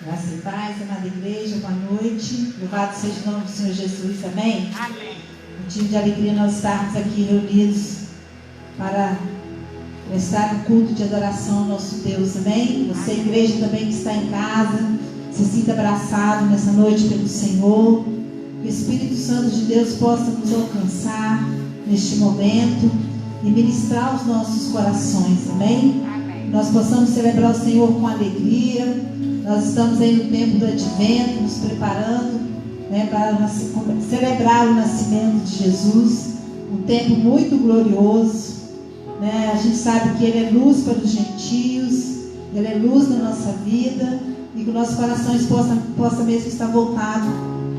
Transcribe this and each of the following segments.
Graça e paz, amada igreja, boa noite. Louvado seja o nome do Senhor Jesus, amém? Amém. Motivo de alegria nós estarmos aqui reunidos para prestar um culto de adoração ao nosso Deus, amém? Você, igreja também que está em casa, se sinta abraçado nessa noite pelo Senhor. Que o Espírito Santo de Deus possa nos alcançar neste momento e ministrar os nossos corações, amém? Amém. Nós possamos celebrar o Senhor com alegria. Nós estamos aí no tempo do advento, nos preparando, né, para celebrar o nascimento de Jesus. Um tempo muito glorioso, né? A gente sabe que Ele é luz para os gentios, Ele é luz na nossa vida, e que nossos corações possa mesmo estar voltados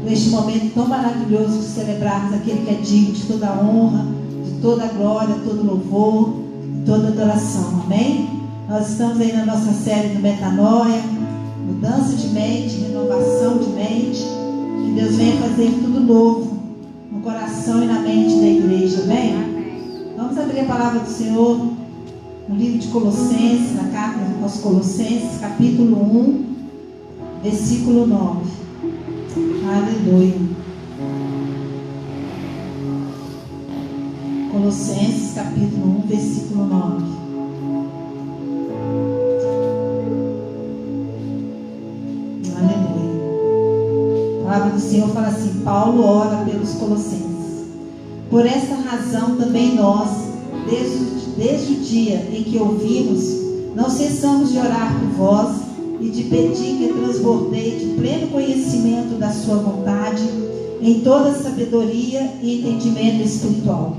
neste momento tão maravilhoso de celebrarmos aquele que é digno de toda a honra, de toda a glória, todo louvor, de toda adoração, amém? Nós estamos aí na nossa série do Metanoia, mudança de mente, renovação de mente. Que Deus venha fazer tudo novo no coração e na mente da igreja, amém? Amém. Vamos abrir a palavra do Senhor no livro de Colossenses, na carta aos Colossenses, capítulo 1, versículo 9. Aleluia. Colossenses, capítulo 1, versículo 9. A palavra do Senhor fala assim: Paulo ora pelos colossenses. Por essa razão também nós, desde o dia em que ouvimos, não cessamos de orar por vós e de pedir que transbordeie de pleno conhecimento da sua vontade, em toda sabedoria e entendimento espiritual,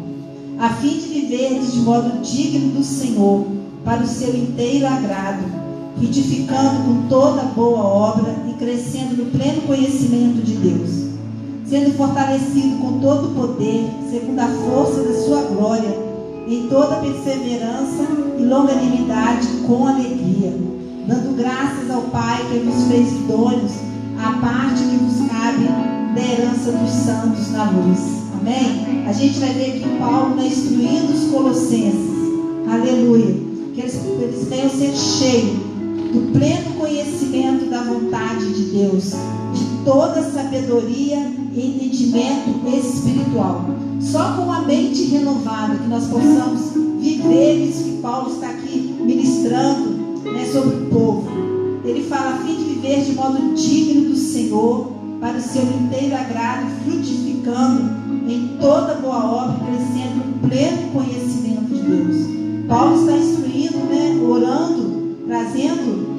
a fim de viverdes de modo digno do Senhor, para o seu inteiro agrado, frutificando com toda boa obra e crescendo no pleno conhecimento de Deus, sendo fortalecido com todo o poder, segundo a força da sua glória, em toda perseverança e longanimidade com alegria, dando graças ao Pai que vos fez idôneos à parte que vos cabe da herança dos santos na luz. Amém? A gente vai ver que Paulo está instruindo os colossenses, aleluia, que eles venham ser cheios do pleno conhecimento da vontade de Deus, de toda sabedoria e entendimento espiritual. Só com a mente renovada que nós possamos viver isso que Paulo está aqui ministrando, né, sobre o povo. Ele fala: a fim de viver de modo digno do Senhor, para o seu inteiro agrado, frutificando em toda boa obra, crescendo no pleno conhecimento de Deus. Paulo está instruindo, né, orando, trazendo,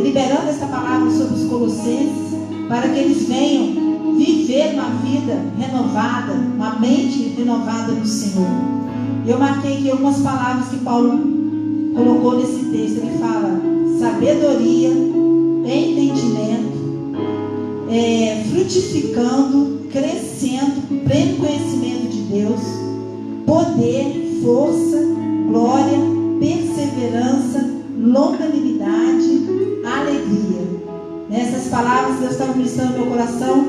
liberando essa palavra sobre os colossenses, para que eles venham viver uma vida renovada, uma mente renovada no Senhor. Eu marquei aqui algumas palavras que Paulo colocou nesse texto. Ele fala: sabedoria, entendimento, frutificando, crescendo, pleno conhecimento de Deus, poder, força, glória, perseverança, longanimidade, alegria. Essas palavras que Deus está ministrando no meu coração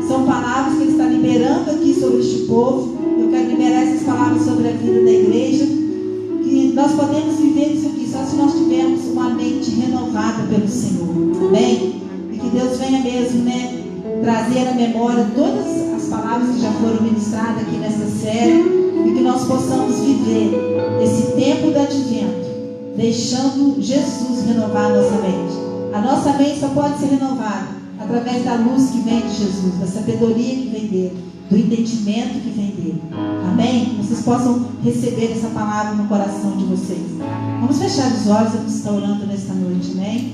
são palavras que Ele está liberando aqui sobre este povo. Eu quero liberar essas palavras sobre a vida da igreja, que nós podemos viver isso aqui só se nós tivermos uma mente renovada pelo Senhor, amém? E que Deus venha mesmo, né, trazer à memória todas as palavras que já foram ministradas aqui nessa série, e que nós possamos viver esse tempo do advento deixando Jesus renovar a nossa mente. A nossa mente só pode ser renovada através da luz que vem de Jesus, da sabedoria que vem dele, do entendimento que vem dele. Amém? Vocês possam receber essa palavra no coração de vocês. Vamos fechar os olhos, vamos estar orando nesta noite, amém?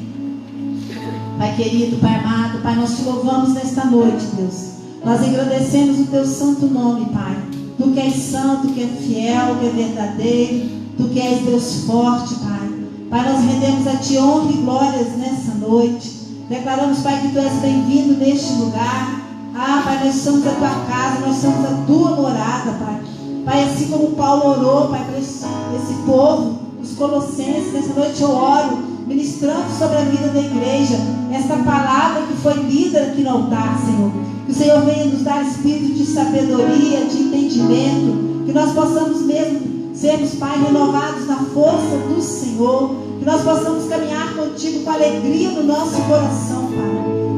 Pai querido, Pai amado, Pai, nós te louvamos nesta noite, Deus. Nós agradecemos o teu santo nome, Pai. Tu que és santo, que é fiel, que é verdadeiro, tu que és Deus forte, Pai. Pai, nós rendemos a Ti honra e glórias nessa noite. Declaramos, Pai, que Tu és bem-vindo neste lugar. Ah, Pai, nós somos a Tua casa, nós somos a Tua morada, Pai. Pai, assim como Paulo orou, Pai, para esse povo, os colossenses, nessa noite eu oro, ministrando sobre a vida da igreja, esta palavra que foi lida aqui no altar, Senhor. Que o Senhor venha nos dar espírito de sabedoria, de entendimento, que nós possamos mesmo sermos, Pai, renovados na força do Senhor, Que nós possamos caminhar contigo com alegria no nosso coração,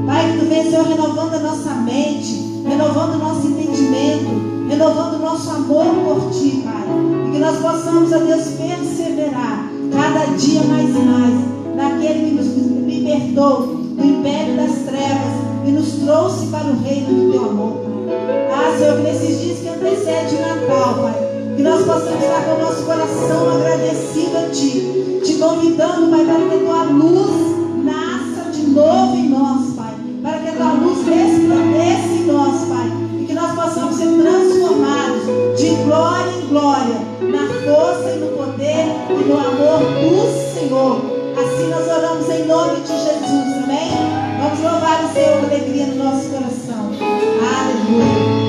Pai. Pai, que tu venha, Senhor, renovando a nossa mente, renovando o nosso entendimento, renovando o nosso amor por Ti, Pai. E que nós possamos, ó Deus, perseverar cada dia mais e mais naquele que nos libertou do império das trevas e nos trouxe para o reino do Teu amor, Pai. Ah, Senhor, que nesses dias que antecede o Natal, Pai, que nós possamos estar com o nosso coração agradecido a Ti, te convidando, Pai, para que a Tua luz nasça de novo em nós, Pai, para que a Tua luz resplandeça em nós, Pai, e que nós possamos ser transformados de glória em glória, na força e no poder e no amor do Senhor. Assim nós oramos em nome de Jesus, amém? Vamos louvar o Senhor com alegria no nosso coração. Aleluia.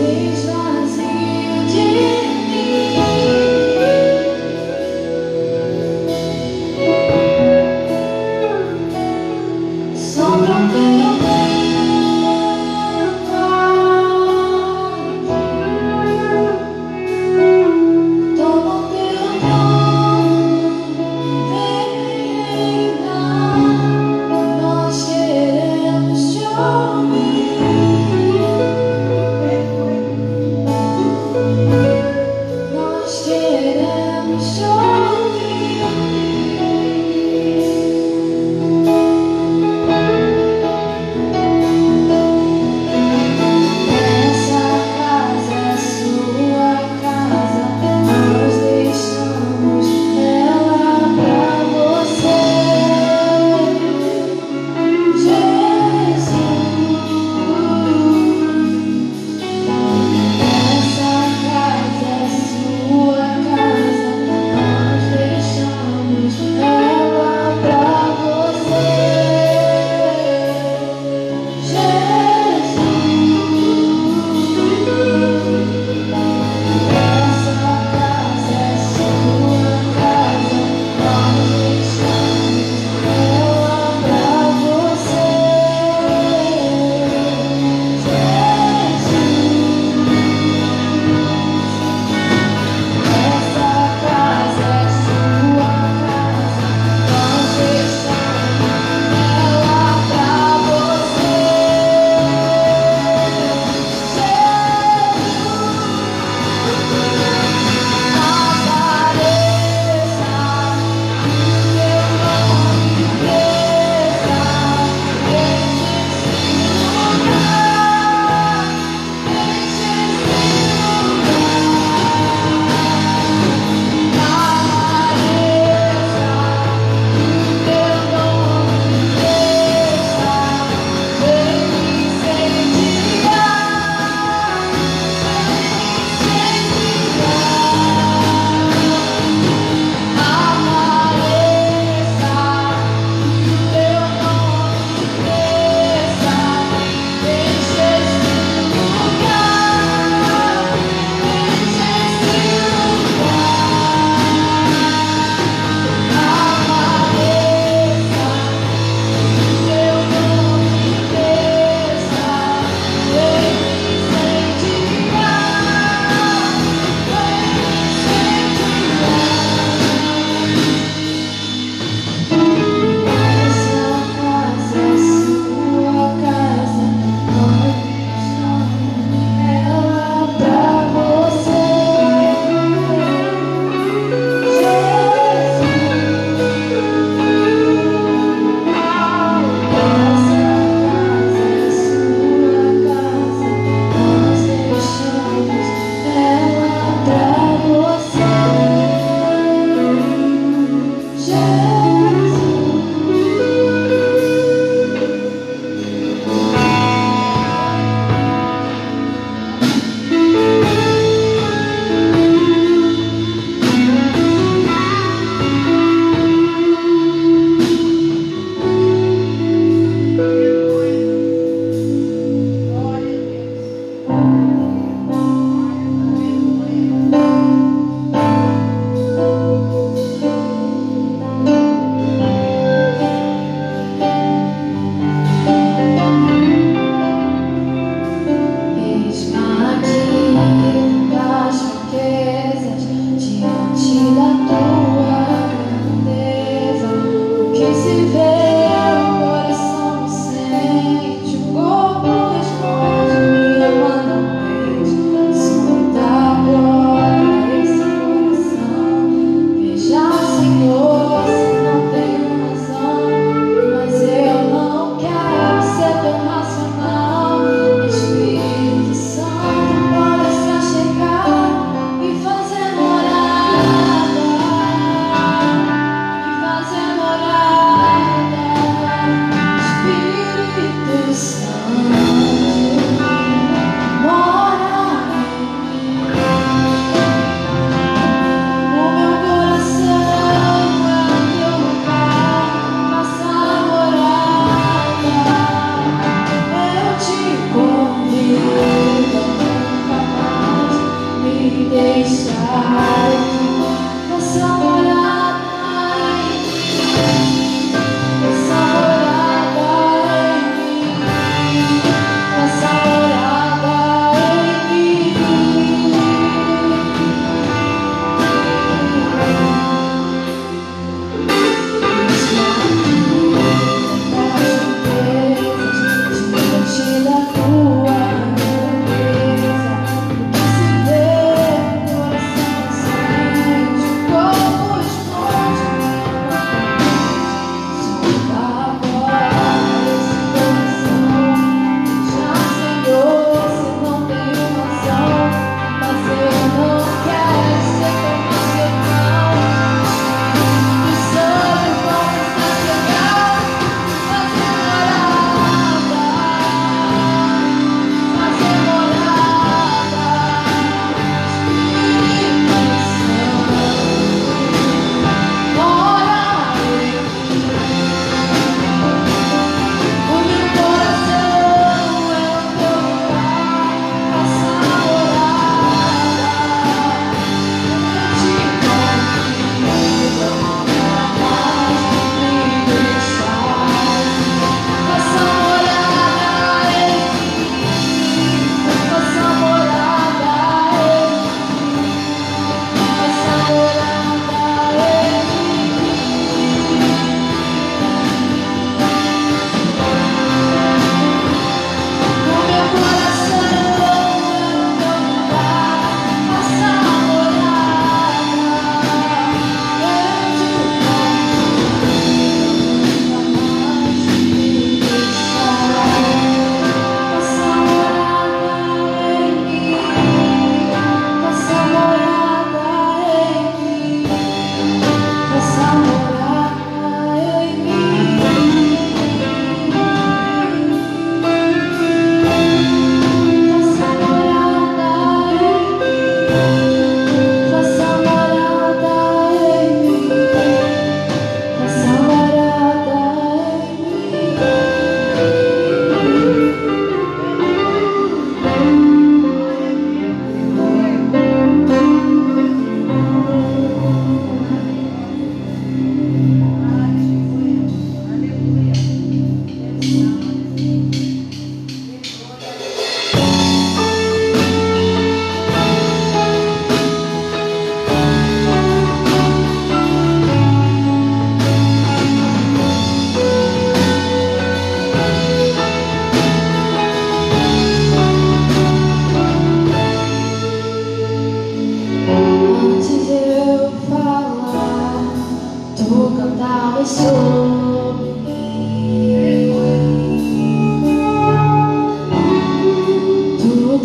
Desvazio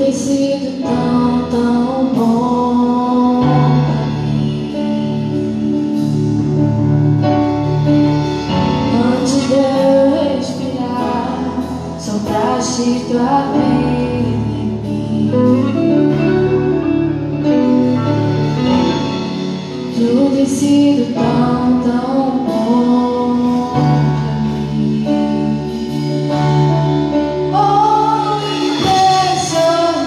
tem sido tão, tão bom pra mim. Antes de eu respirar, sopraste tua vida em mim. Tudo tem sido tão, tão bom pra mim. Oh, impressionante.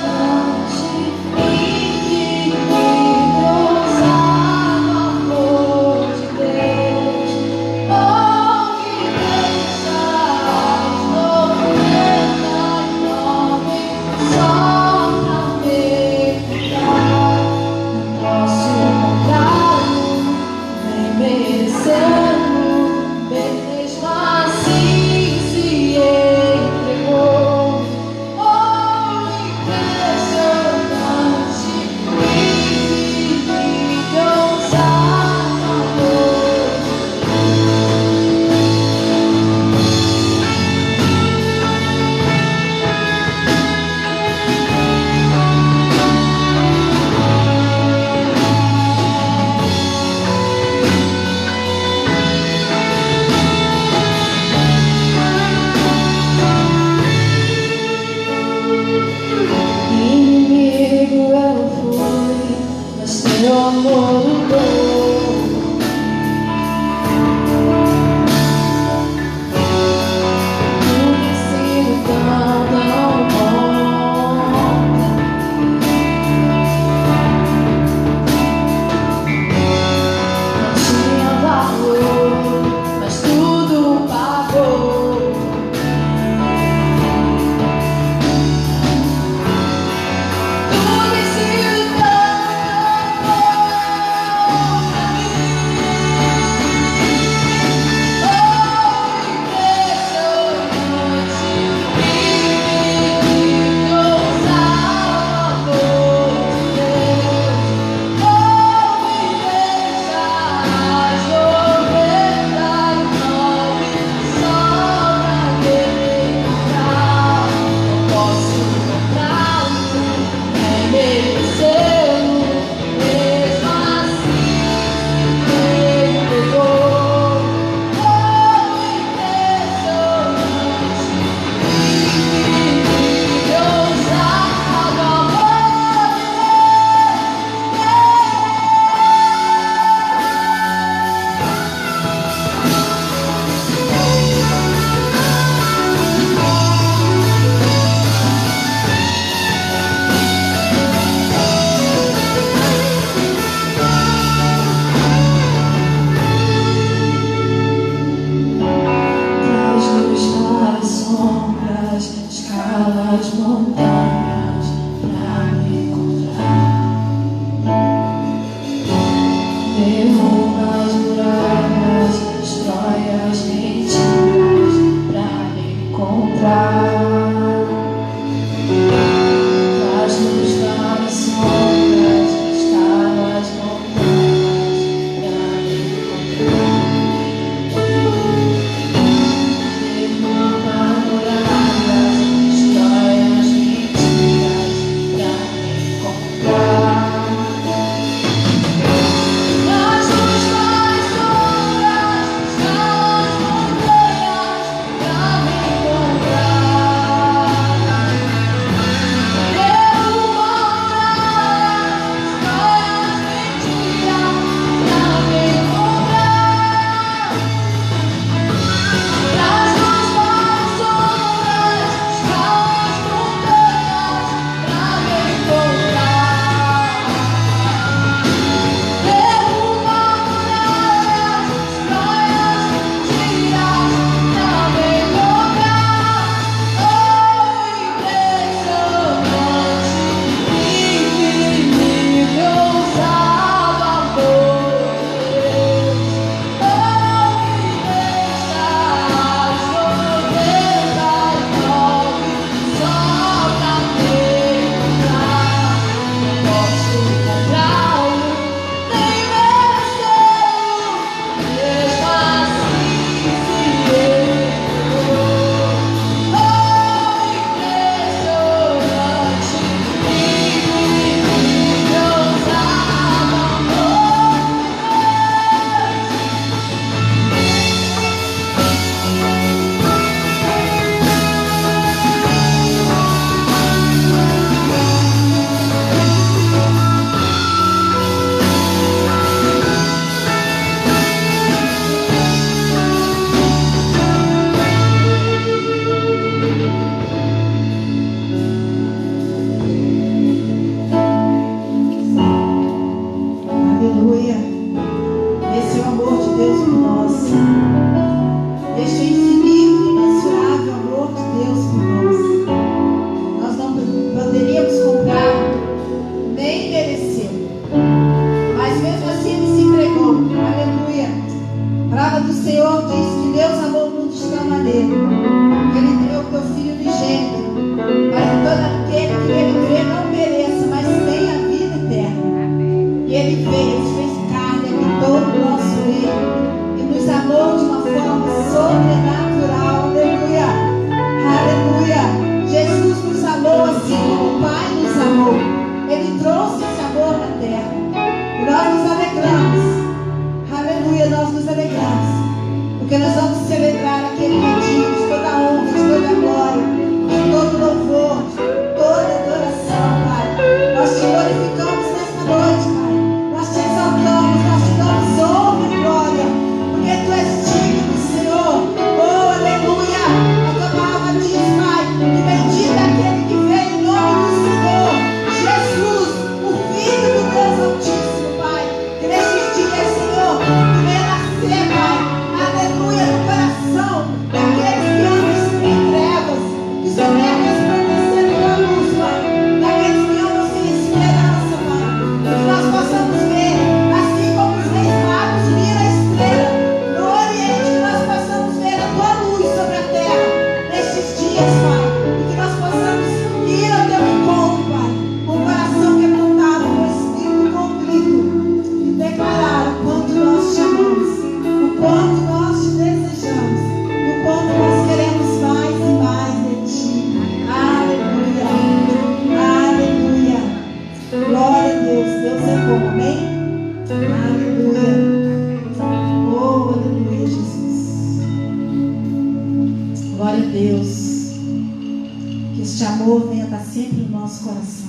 nosso coração.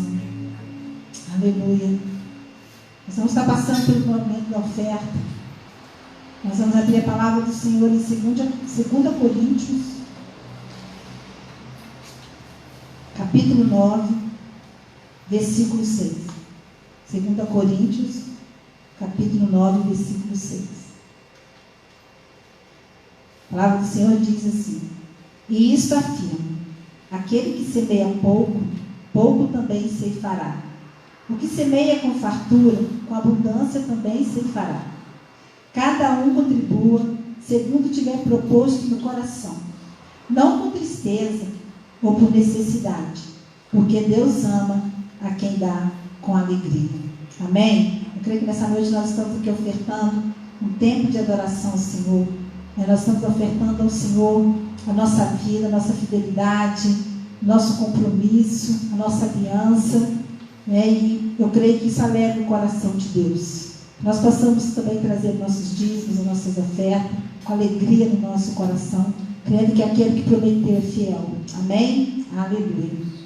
Aleluia. Nós vamos estar passando pelo momento da oferta. Nós vamos abrir a palavra do Senhor em 2 Coríntios, capítulo 9, versículo 6. 2 Coríntios, capítulo 9, versículo 6. A palavra do Senhor diz assim: e isto afirma: aquele que semeia pouco, pouco também ceifará. O que semeia com fartura, com abundância também ceifará. Cada um contribua segundo tiver proposto no coração, não com tristeza ou por necessidade, porque Deus ama a quem dá com alegria. Amém? Eu creio que nessa noite nós estamos aqui ofertando um tempo de adoração ao Senhor. Nós estamos ofertando ao Senhor a nossa vida, a nossa fidelidade, nosso compromisso, a nossa aliança, e eu creio que isso alegra o coração de Deus. Nós possamos também trazer nossos dízimos, as nossas ofertas, com alegria no nosso coração, crendo que aquele que prometeu é fiel. Amém? Aleluia.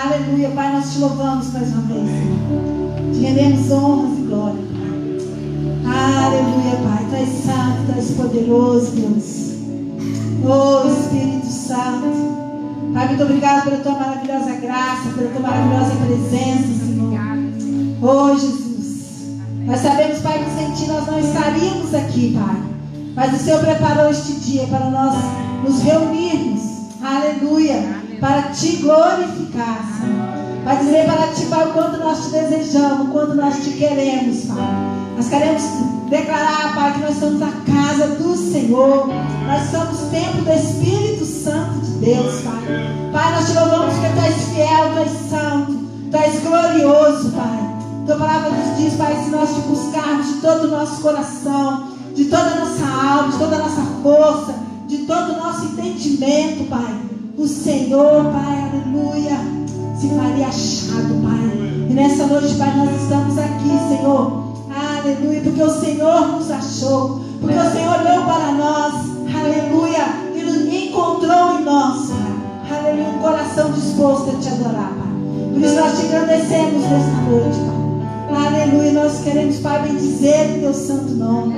Aleluia, Pai, nós te louvamos mais uma vez, Senhor. Te rendemos honras e glória, Pai. Aleluia, Pai. Tu és santo, tu és poderoso, Deus. Oh, Espírito Santo. Pai, muito obrigado pela tua maravilhosa graça, pela tua maravilhosa presença, Senhor. Oh, Jesus. Nós sabemos, Pai, que sem ti nós não estaríamos aqui, Pai. Mas o Senhor preparou este dia para nós nos reunirmos. Aleluia. Para te glorificar, Senhor. Para dizer para ti, Pai, o quanto nós te desejamos, o quanto nós te queremos, Pai. Nós queremos Declarar, Pai, que nós somos a casa do Senhor. Nós somos templo do Espírito Santo de Deus, Pai. Pai, nós te louvamos porque Tu és fiel, Tu és santo, Tu és glorioso, Pai. Tua palavra nos diz, Pai, se nós te buscarmos de todo o nosso coração, de toda a nossa alma, de toda a nossa força, de todo o nosso entendimento, Pai, o Senhor, Pai, aleluia, se faria achado, Pai. E nessa noite, Pai, nós estamos aqui, Senhor, aleluia, porque o Senhor nos achou, porque o Senhor olhou para nós, aleluia, e nos encontrou em nós, Pai, aleluia, um coração disposto a te adorar, Pai. Por isso nós te agradecemos nesta noite, Pai, aleluia. Nós queremos, Pai, bendizer o Teu santo nome,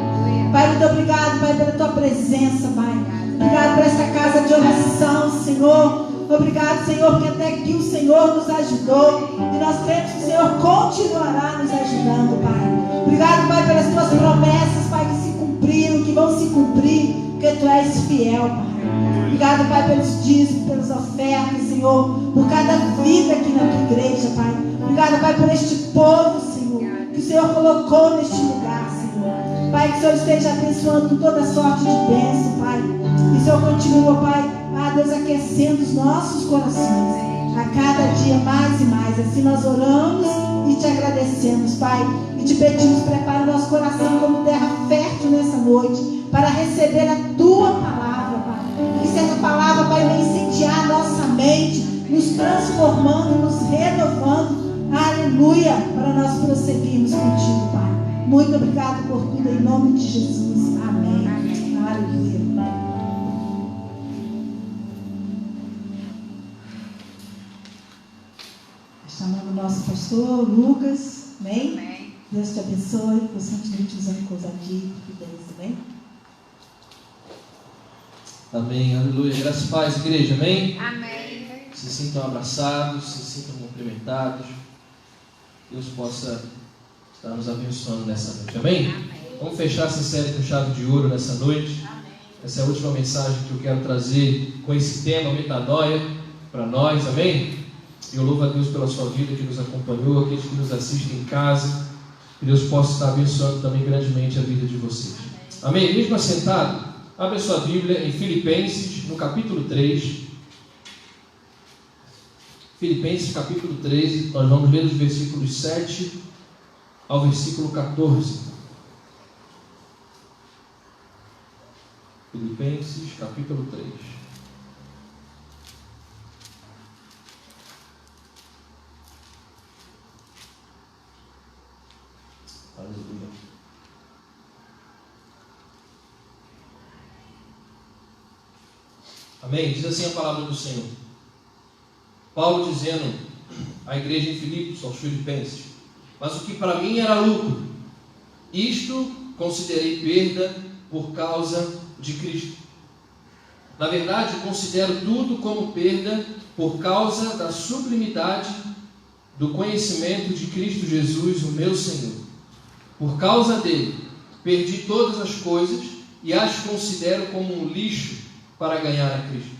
Pai. Muito obrigado, Pai, pela Tua presença, Pai. Obrigado por esta casa de oração, Senhor. Obrigado, Senhor, porque até aqui o Senhor nos ajudou e nós cremos que o Senhor continuará nos ajudando, Pai. Obrigado, Pai, pelas Tuas promessas, Pai, que se cumpriram, que vão se cumprir, porque Tu és fiel, Pai. Obrigado, Pai, pelos dízimos, pelas ofertas, Senhor, por cada vida aqui na Tua igreja, Pai. Obrigado, Pai, por este povo, Senhor, que o Senhor colocou neste lugar, Senhor. Pai, que o Senhor esteja abençoando com toda sorte de bênção, Pai. E o Senhor continua, Pai, Deus, aquecendo os nossos corações a cada dia mais e mais. Assim nós oramos e te agradecemos, Pai, e te pedimos, prepara o nosso coração como terra fértil nessa noite para receber a Tua palavra, Pai. Que essa palavra, Pai, venha incendiar a nossa mente, nos transformando, nos renovando, aleluia, para nós prosseguirmos contigo, Pai. Muito obrigado por tudo, em nome de Jesus, amém. Aleluia. Chamando o nosso pastor Lucas, amém? Amém. Deus te abençoe, que você continue te usando com ousadia e prudência, amém? Amém, aleluia, graças e paz, igreja, amém? Amém. Se sintam abraçados, se sintam cumprimentados, Deus possa estar nos abençoando nessa noite, amém? Amém. Vamos fechar essa série com chave de ouro nessa noite. Amém. Essa é a última mensagem que eu quero trazer com esse tema, metanoia, para nós, amém? E eu louvo a Deus pela sua vida que nos acompanhou, aqueles que nos assistem em casa. Que Deus possa estar abençoando também grandemente a vida de vocês. Amém? Mesmo assentado, abre a sua Bíblia em Filipenses, no capítulo 3. Filipenses, capítulo 3, nós vamos ler os versículos 7 ao versículo 14. Filipenses, capítulo 3. Aleluia. Amém? Diz assim a palavra do Senhor. Paulo dizendo à igreja em Filipos, aos filipenses: mas o que para mim era lucro, isto considerei perda por causa de Cristo. Na verdade, considero tudo como perda por causa da sublimidade do conhecimento de Cristo Jesus, o meu Senhor. Por causa dele, perdi todas as coisas e as considero como um lixo para ganhar a Cristo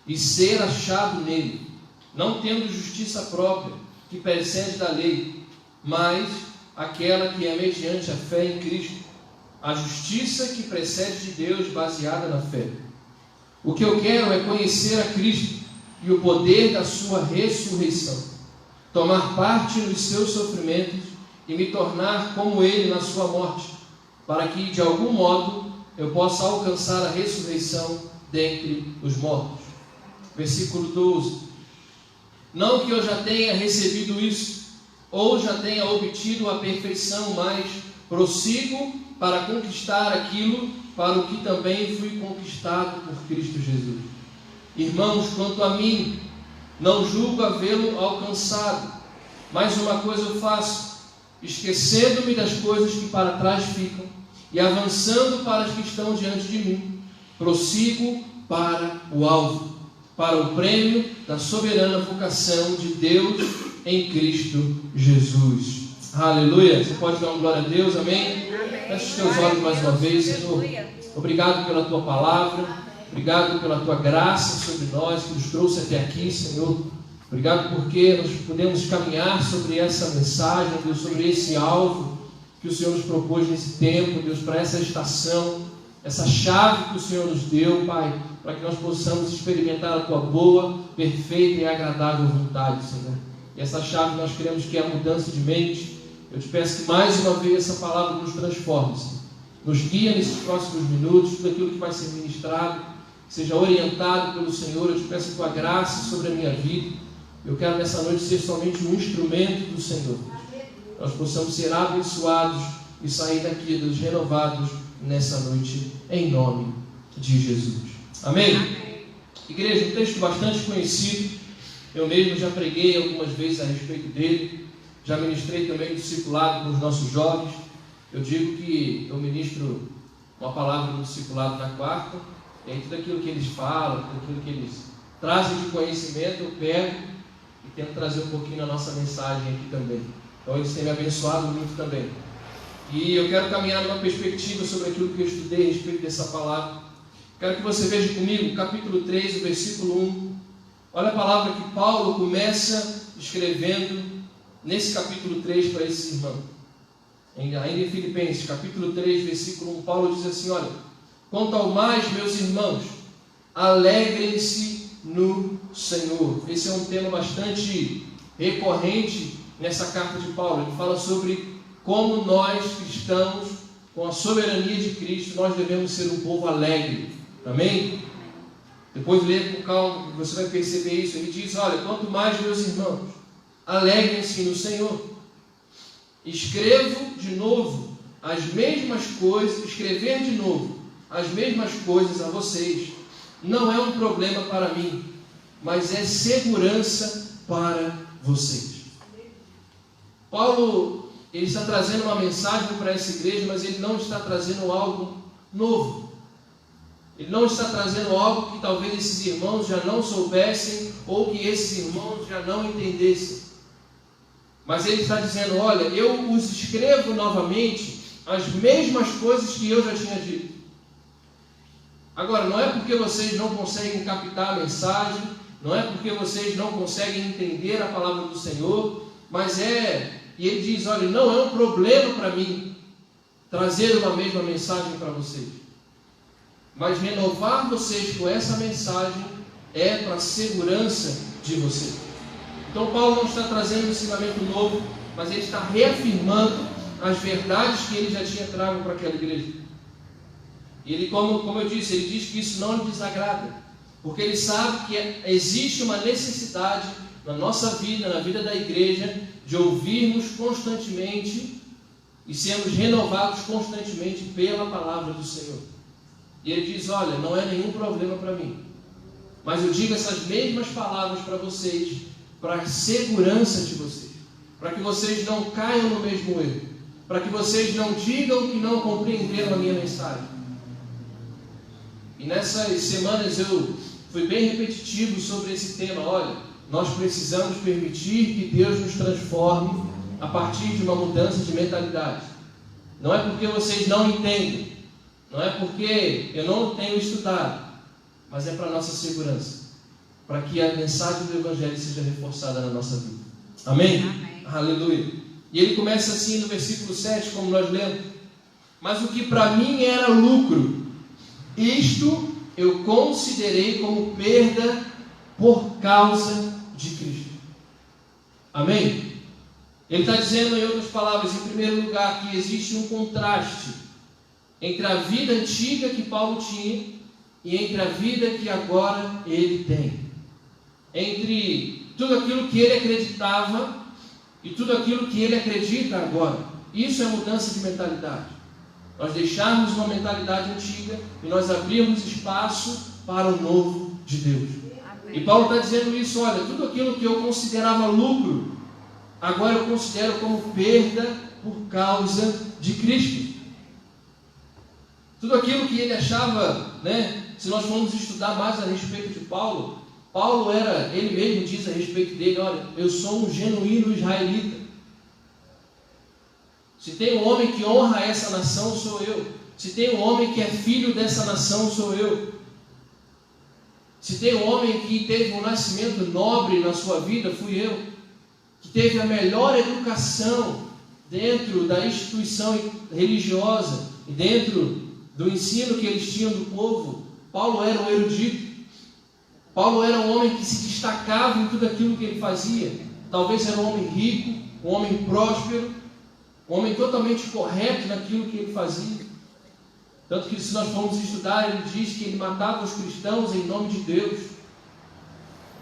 e ser achado nele, não tendo justiça própria que precede da lei, mas aquela que é mediante a fé em Cristo, a justiça que procede de Deus baseada na fé. O que eu quero é conhecer a Cristo e o poder da sua ressurreição, tomar parte nos seus sofrimentos e me tornar como ele na sua morte, para que de algum modo eu possa alcançar a ressurreição dentre os mortos. Versículo 12. Não que eu já tenha recebido isso, ou já tenha obtido a perfeição, mas prossigo para conquistar aquilo para o que também fui conquistado por Cristo Jesus. Irmãos, quanto a mim, não julgo havê-lo alcançado, mas uma coisa eu faço, esquecendo-me das coisas que para trás ficam e avançando para as que estão diante de mim, prossigo para o alvo, para o prêmio da soberana vocação de Deus em Cristo Jesus. Aleluia! Você pode dar uma glória a Deus, amém? Feche os teus olhos mais uma vez, Senhor. Obrigado pela tua palavra, obrigado pela tua graça sobre nós que nos trouxe até aqui, Senhor. Obrigado porque nós podemos caminhar sobre essa mensagem, Deus, sobre esse alvo que que o Senhor nos propôs nesse tempo, Deus, para essa estação, essa chave que o Senhor nos deu, Pai, para que nós possamos experimentar a Tua boa, perfeita e agradável vontade, Senhor. E essa chave nós queremos que é a mudança de mente. Eu te peço que mais uma vez essa palavra nos transforme, Senhor. Nos guia nesses próximos minutos, tudo aquilo que vai ser ministrado, seja orientado pelo Senhor. Eu te peço a Tua graça sobre a minha vida. Eu quero nessa noite ser somente um instrumento do Senhor. Nós possamos ser abençoados e sair daqui, Deus, renovados nessa noite, em nome de Jesus. Amém? Igreja, um texto bastante conhecido. Eu mesmo já preguei algumas vezes a respeito dele. Já ministrei também discipulado com os nossos jovens. Eu digo que eu ministro uma palavra no discipulado na quarta, e aí tudo aquilo que eles falam, tudo aquilo que eles trazem de conhecimento, eu pego e tento trazer um pouquinho da nossa mensagem aqui também. Então eles têm me abençoado muito também. E eu quero caminhar numa perspectiva sobre aquilo que eu estudei a respeito dessa palavra. Quero que você veja comigo o capítulo 3, o versículo 1. Olha a palavra que Paulo começa escrevendo nesse capítulo 3 para esses irmãos. Ainda em Filipenses, capítulo 3, versículo 1, Paulo diz assim, olha: quanto ao mais, meus irmãos, alegrem-se no Senhor. Esse é um tema bastante recorrente nessa carta de Paulo. Ele fala sobre como nós, cristãos, com a soberania de Cristo, nós devemos ser um povo alegre. Amém? Depois ler com calma, você vai perceber isso. Ele diz, olha, quanto mais, meus irmãos, alegrem-se no Senhor. Escrevo de novo as mesmas coisas, escrever de novo as mesmas coisas a vocês não é um problema para mim, mas é segurança para vocês. Paulo, ele está trazendo uma mensagem para essa igreja, mas ele não está trazendo algo novo. Ele não está trazendo algo que talvez esses irmãos já não soubessem ou que esses irmãos já não entendessem. Mas ele está dizendo, olha, eu os escrevo novamente as mesmas coisas que eu já tinha dito. Agora, não é porque vocês não conseguem captar a mensagem, não é porque vocês não conseguem entender a palavra do Senhor, mas e ele diz, olha, não é um problema para mim trazer uma mesma mensagem para vocês. Mas renovar vocês com essa mensagem é para a segurança de vocês. Então Paulo não está trazendo um ensinamento novo, mas ele está reafirmando as verdades que ele já tinha trago para aquela igreja. E ele, como eu disse, ele diz que isso não lhe desagrada, porque ele sabe que existe uma necessidade na nossa vida, na vida da igreja, de ouvirmos constantemente e sermos renovados constantemente pela palavra do Senhor. E ele diz, olha, não é nenhum problema para mim, mas eu digo essas mesmas palavras para vocês, para a segurança de vocês, para que vocês não caiam no mesmo erro, para que vocês não digam que não compreenderam a minha mensagem. E nessas semanas eu fui bem repetitivo sobre esse tema. Olha, nós precisamos permitir que Deus nos transforme a partir de uma mudança de mentalidade. Não é porque vocês não entendem, não é porque eu não tenho estudado, mas é para a nossa segurança, para que a mensagem do Evangelho seja reforçada na nossa vida. Amém? Amém. Aleluia. E ele começa assim no versículo 7, como nós lemos: mas o que para mim era lucro, isto eu considerei como perda por causa de Cristo. Amém? Ele está dizendo, em outras palavras, em primeiro lugar, que existe um contraste entre a vida antiga que Paulo tinha e entre a vida que agora ele tem. Entre tudo aquilo que ele acreditava e tudo aquilo que ele acredita agora. Isso é mudança de mentalidade. Nós deixarmos uma mentalidade antiga e nós abrirmos espaço para o novo de Deus. Amém. E Paulo está dizendo isso, olha, tudo aquilo que eu considerava lucro, agora eu considero como perda por causa de Cristo. Tudo aquilo que ele achava, se nós formos estudar mais a respeito de Paulo, ele mesmo diz a respeito dele, olha, eu sou um genuíno israelita. Se tem um homem que honra essa nação, sou eu. Se tem um homem que é filho dessa nação, sou eu. Se tem um homem que teve um nascimento nobre na sua vida, fui eu. Que teve a melhor educação dentro da instituição religiosa e dentro do ensino que eles tinham do povo, Paulo era um erudito. Paulo era um homem que se destacava em tudo aquilo que ele fazia. Talvez era um homem rico, um homem próspero, um homem totalmente correto naquilo que ele fazia. Tanto que, se nós formos estudar, ele diz que ele matava os cristãos em nome de Deus.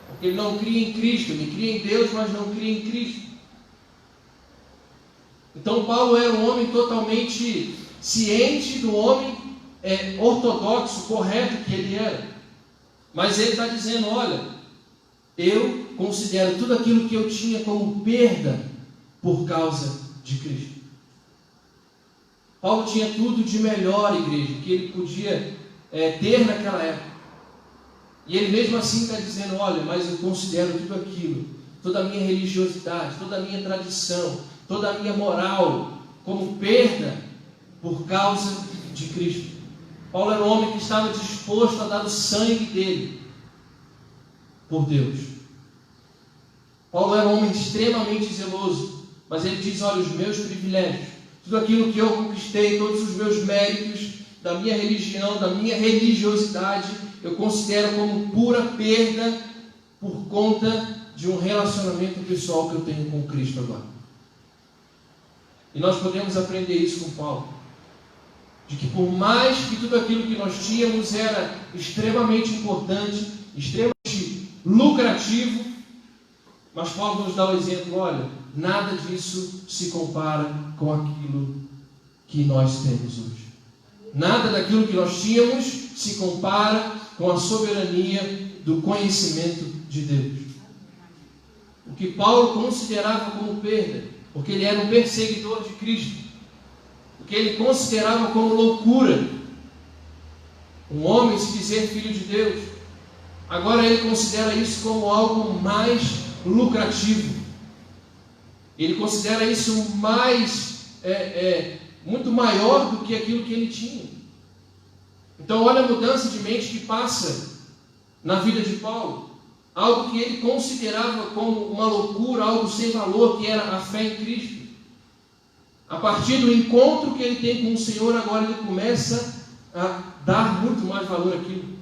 Porque ele não cria em Cristo, ele cria em Deus, mas não cria em Cristo. Então Paulo era um homem totalmente ciente do homem ortodoxo, correto que ele era. Mas ele está dizendo, olha, eu considero tudo aquilo que eu tinha como perda por causa de Cristo. Paulo tinha tudo de melhor, igreja, que ele podia ter naquela época. E ele mesmo assim está dizendo, olha, mas eu considero tudo aquilo, toda a minha religiosidade, toda a minha tradição, toda a minha moral, como perda por causa de Cristo. Paulo era um homem que estava disposto a dar o sangue dele por Deus. Paulo era um homem extremamente zeloso, mas ele diz, olha, os meus privilégios, tudo aquilo que eu conquistei, todos os meus méritos da minha religião, da minha religiosidade, eu considero como pura perda por conta de um relacionamento pessoal que eu tenho com Cristo agora. E nós podemos aprender isso com Paulo, de que por mais que tudo aquilo que nós tínhamos era extremamente importante, extremamente lucrativo, mas Paulo nos dá o exemplo, olha, nada disso se compara com aquilo que nós temos hoje. Nada daquilo que nós tínhamos se compara com a soberania do conhecimento de Deus. O que Paulo considerava como perda, porque ele era um perseguidor de Cristo, o que ele considerava como loucura, um homem se dizer filho de Deus, agora ele considera isso como algo mais lucrativo. Ele considera isso mais muito maior do que aquilo que ele tinha. Então olha a mudança de mente que passa na vida de Paulo. Algo que ele considerava como uma loucura, algo sem valor, que era a fé em Cristo. A partir do encontro que ele tem com o Senhor, agora ele começa a dar muito mais valor àquilo.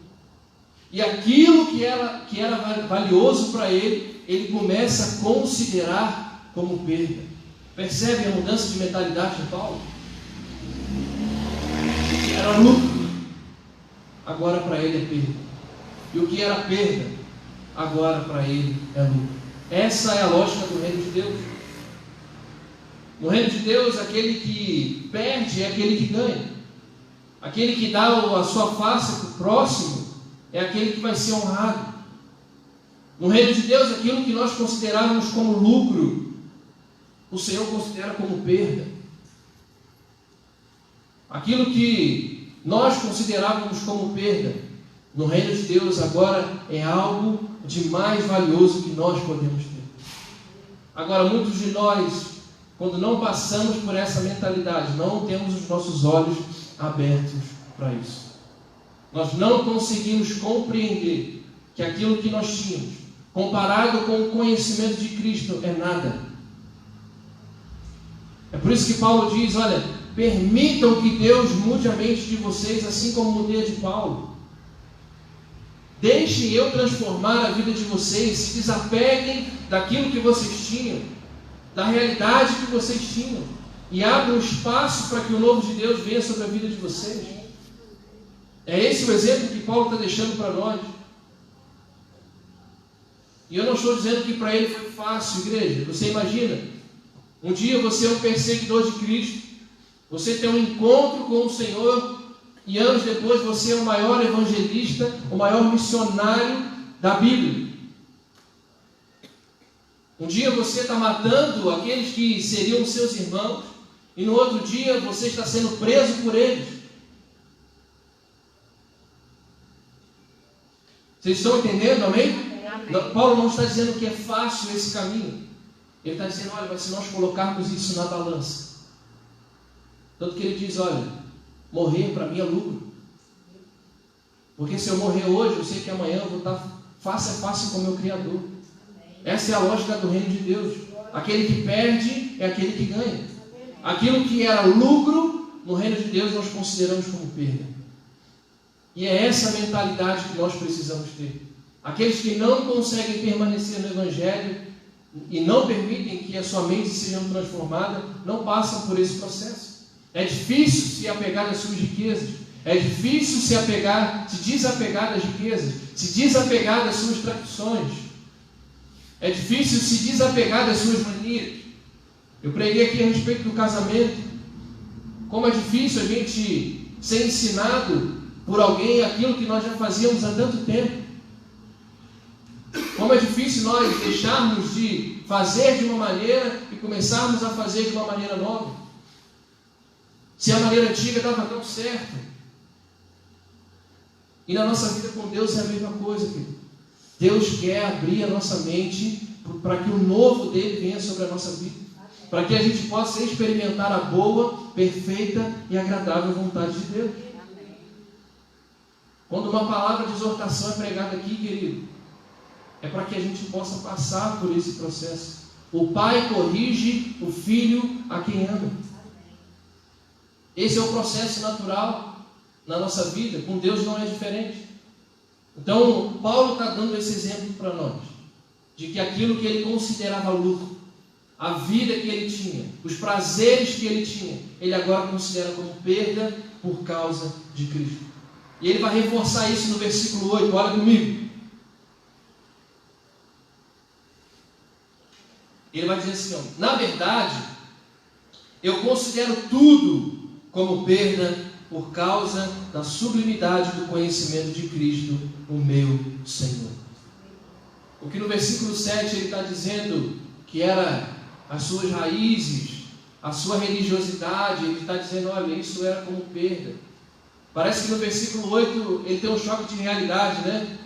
E aquilo que era valioso para ele, ele começa a considerar como perda. Percebe a mudança de mentalidade de Paulo? O que era lucro, agora para ele é perda. E o que era perda, agora para ele é lucro. Essa é a lógica do reino de Deus. No reino de Deus, aquele que perde é aquele que ganha. Aquele que dá a sua face para o próximo é aquele que vai ser honrado. No reino de Deus, aquilo que nós considerávamos como lucro, o Senhor considera como perda. Aquilo que nós considerávamos como perda, no reino de Deus agora é algo de mais valioso que nós podemos ter. Agora, muitos de nós, quando não passamos por essa mentalidade, não temos os nossos olhos abertos para isso. Nós não conseguimos compreender que aquilo que nós tínhamos, comparado com o conhecimento de Cristo, é nada. É por isso que Paulo diz, olha, permitam que Deus mude a mente de vocês, assim como mudei a de Paulo. Deixem eu transformar a vida de vocês, se desapeguem daquilo que vocês tinham, da realidade que vocês tinham, e abram espaço para que o novo de Deus venha sobre a vida de vocês. É esse o exemplo que Paulo está deixando para nós. E eu não estou dizendo que para ele foi fácil, igreja. Você imagina, um dia você é um perseguidor de Cristo, você tem um encontro com o Senhor, e anos depois você é o maior evangelista, o maior missionário da Bíblia. Um dia você está matando aqueles que seriam seus irmãos, e no outro dia você está sendo preso por eles. Vocês estão entendendo, amém? Paulo não está dizendo que é fácil esse caminho. Ele está dizendo, olha, mas se nós colocarmos isso na balança, tanto que ele diz, olha, morrer para mim é lucro. Porque se eu morrer hoje, eu sei que amanhã eu vou estar face a face com o meu Criador. Essa é a lógica do reino de Deus. Aquele que perde é aquele que ganha. Aquilo que era lucro, no reino de Deus nós consideramos como perda. E é essa a mentalidade que nós precisamos ter. Aqueles que não conseguem permanecer no Evangelho e não permitem que a sua mente seja transformada, não passam por esse processo. É difícil se apegar às suas riquezas. É difícil se desapegar das riquezas, se desapegar das suas tradições. É difícil se desapegar das suas manias. Eu preguei aqui a respeito do casamento. Como é difícil a gente ser ensinado por alguém aquilo que nós já fazíamos há tanto tempo. Como é difícil nós deixarmos de fazer de uma maneira e começarmos a fazer de uma maneira nova. Se a maneira antiga dava tão certo. E na nossa vida com Deus é a mesma coisa, querido. Deus quer abrir a nossa mente para que o novo dele venha sobre a nossa vida. Para que a gente possa experimentar a boa, perfeita e agradável vontade de Deus. Quando uma palavra de exortação é pregada aqui, querido, é para que a gente possa passar por esse processo. O pai corrige o filho a quem ama. Esse é o processo natural na nossa vida. Com Deus não é diferente. Então, Paulo está dando esse exemplo para nós, de que aquilo que ele considerava lucro, a vida que ele tinha, os prazeres que ele tinha, ele agora considera como perda por causa de Cristo. E ele vai reforçar isso no versículo 8, olha comigo. Ele vai dizer assim, ó, na verdade, eu considero tudo como perda por causa da sublimidade do conhecimento de Cristo, o meu Senhor. O que no versículo 7 ele está dizendo que era as suas raízes, a sua religiosidade, ele está dizendo, olha, isso era como perda. Parece que no versículo 8 ele tem um choque de realidade, né?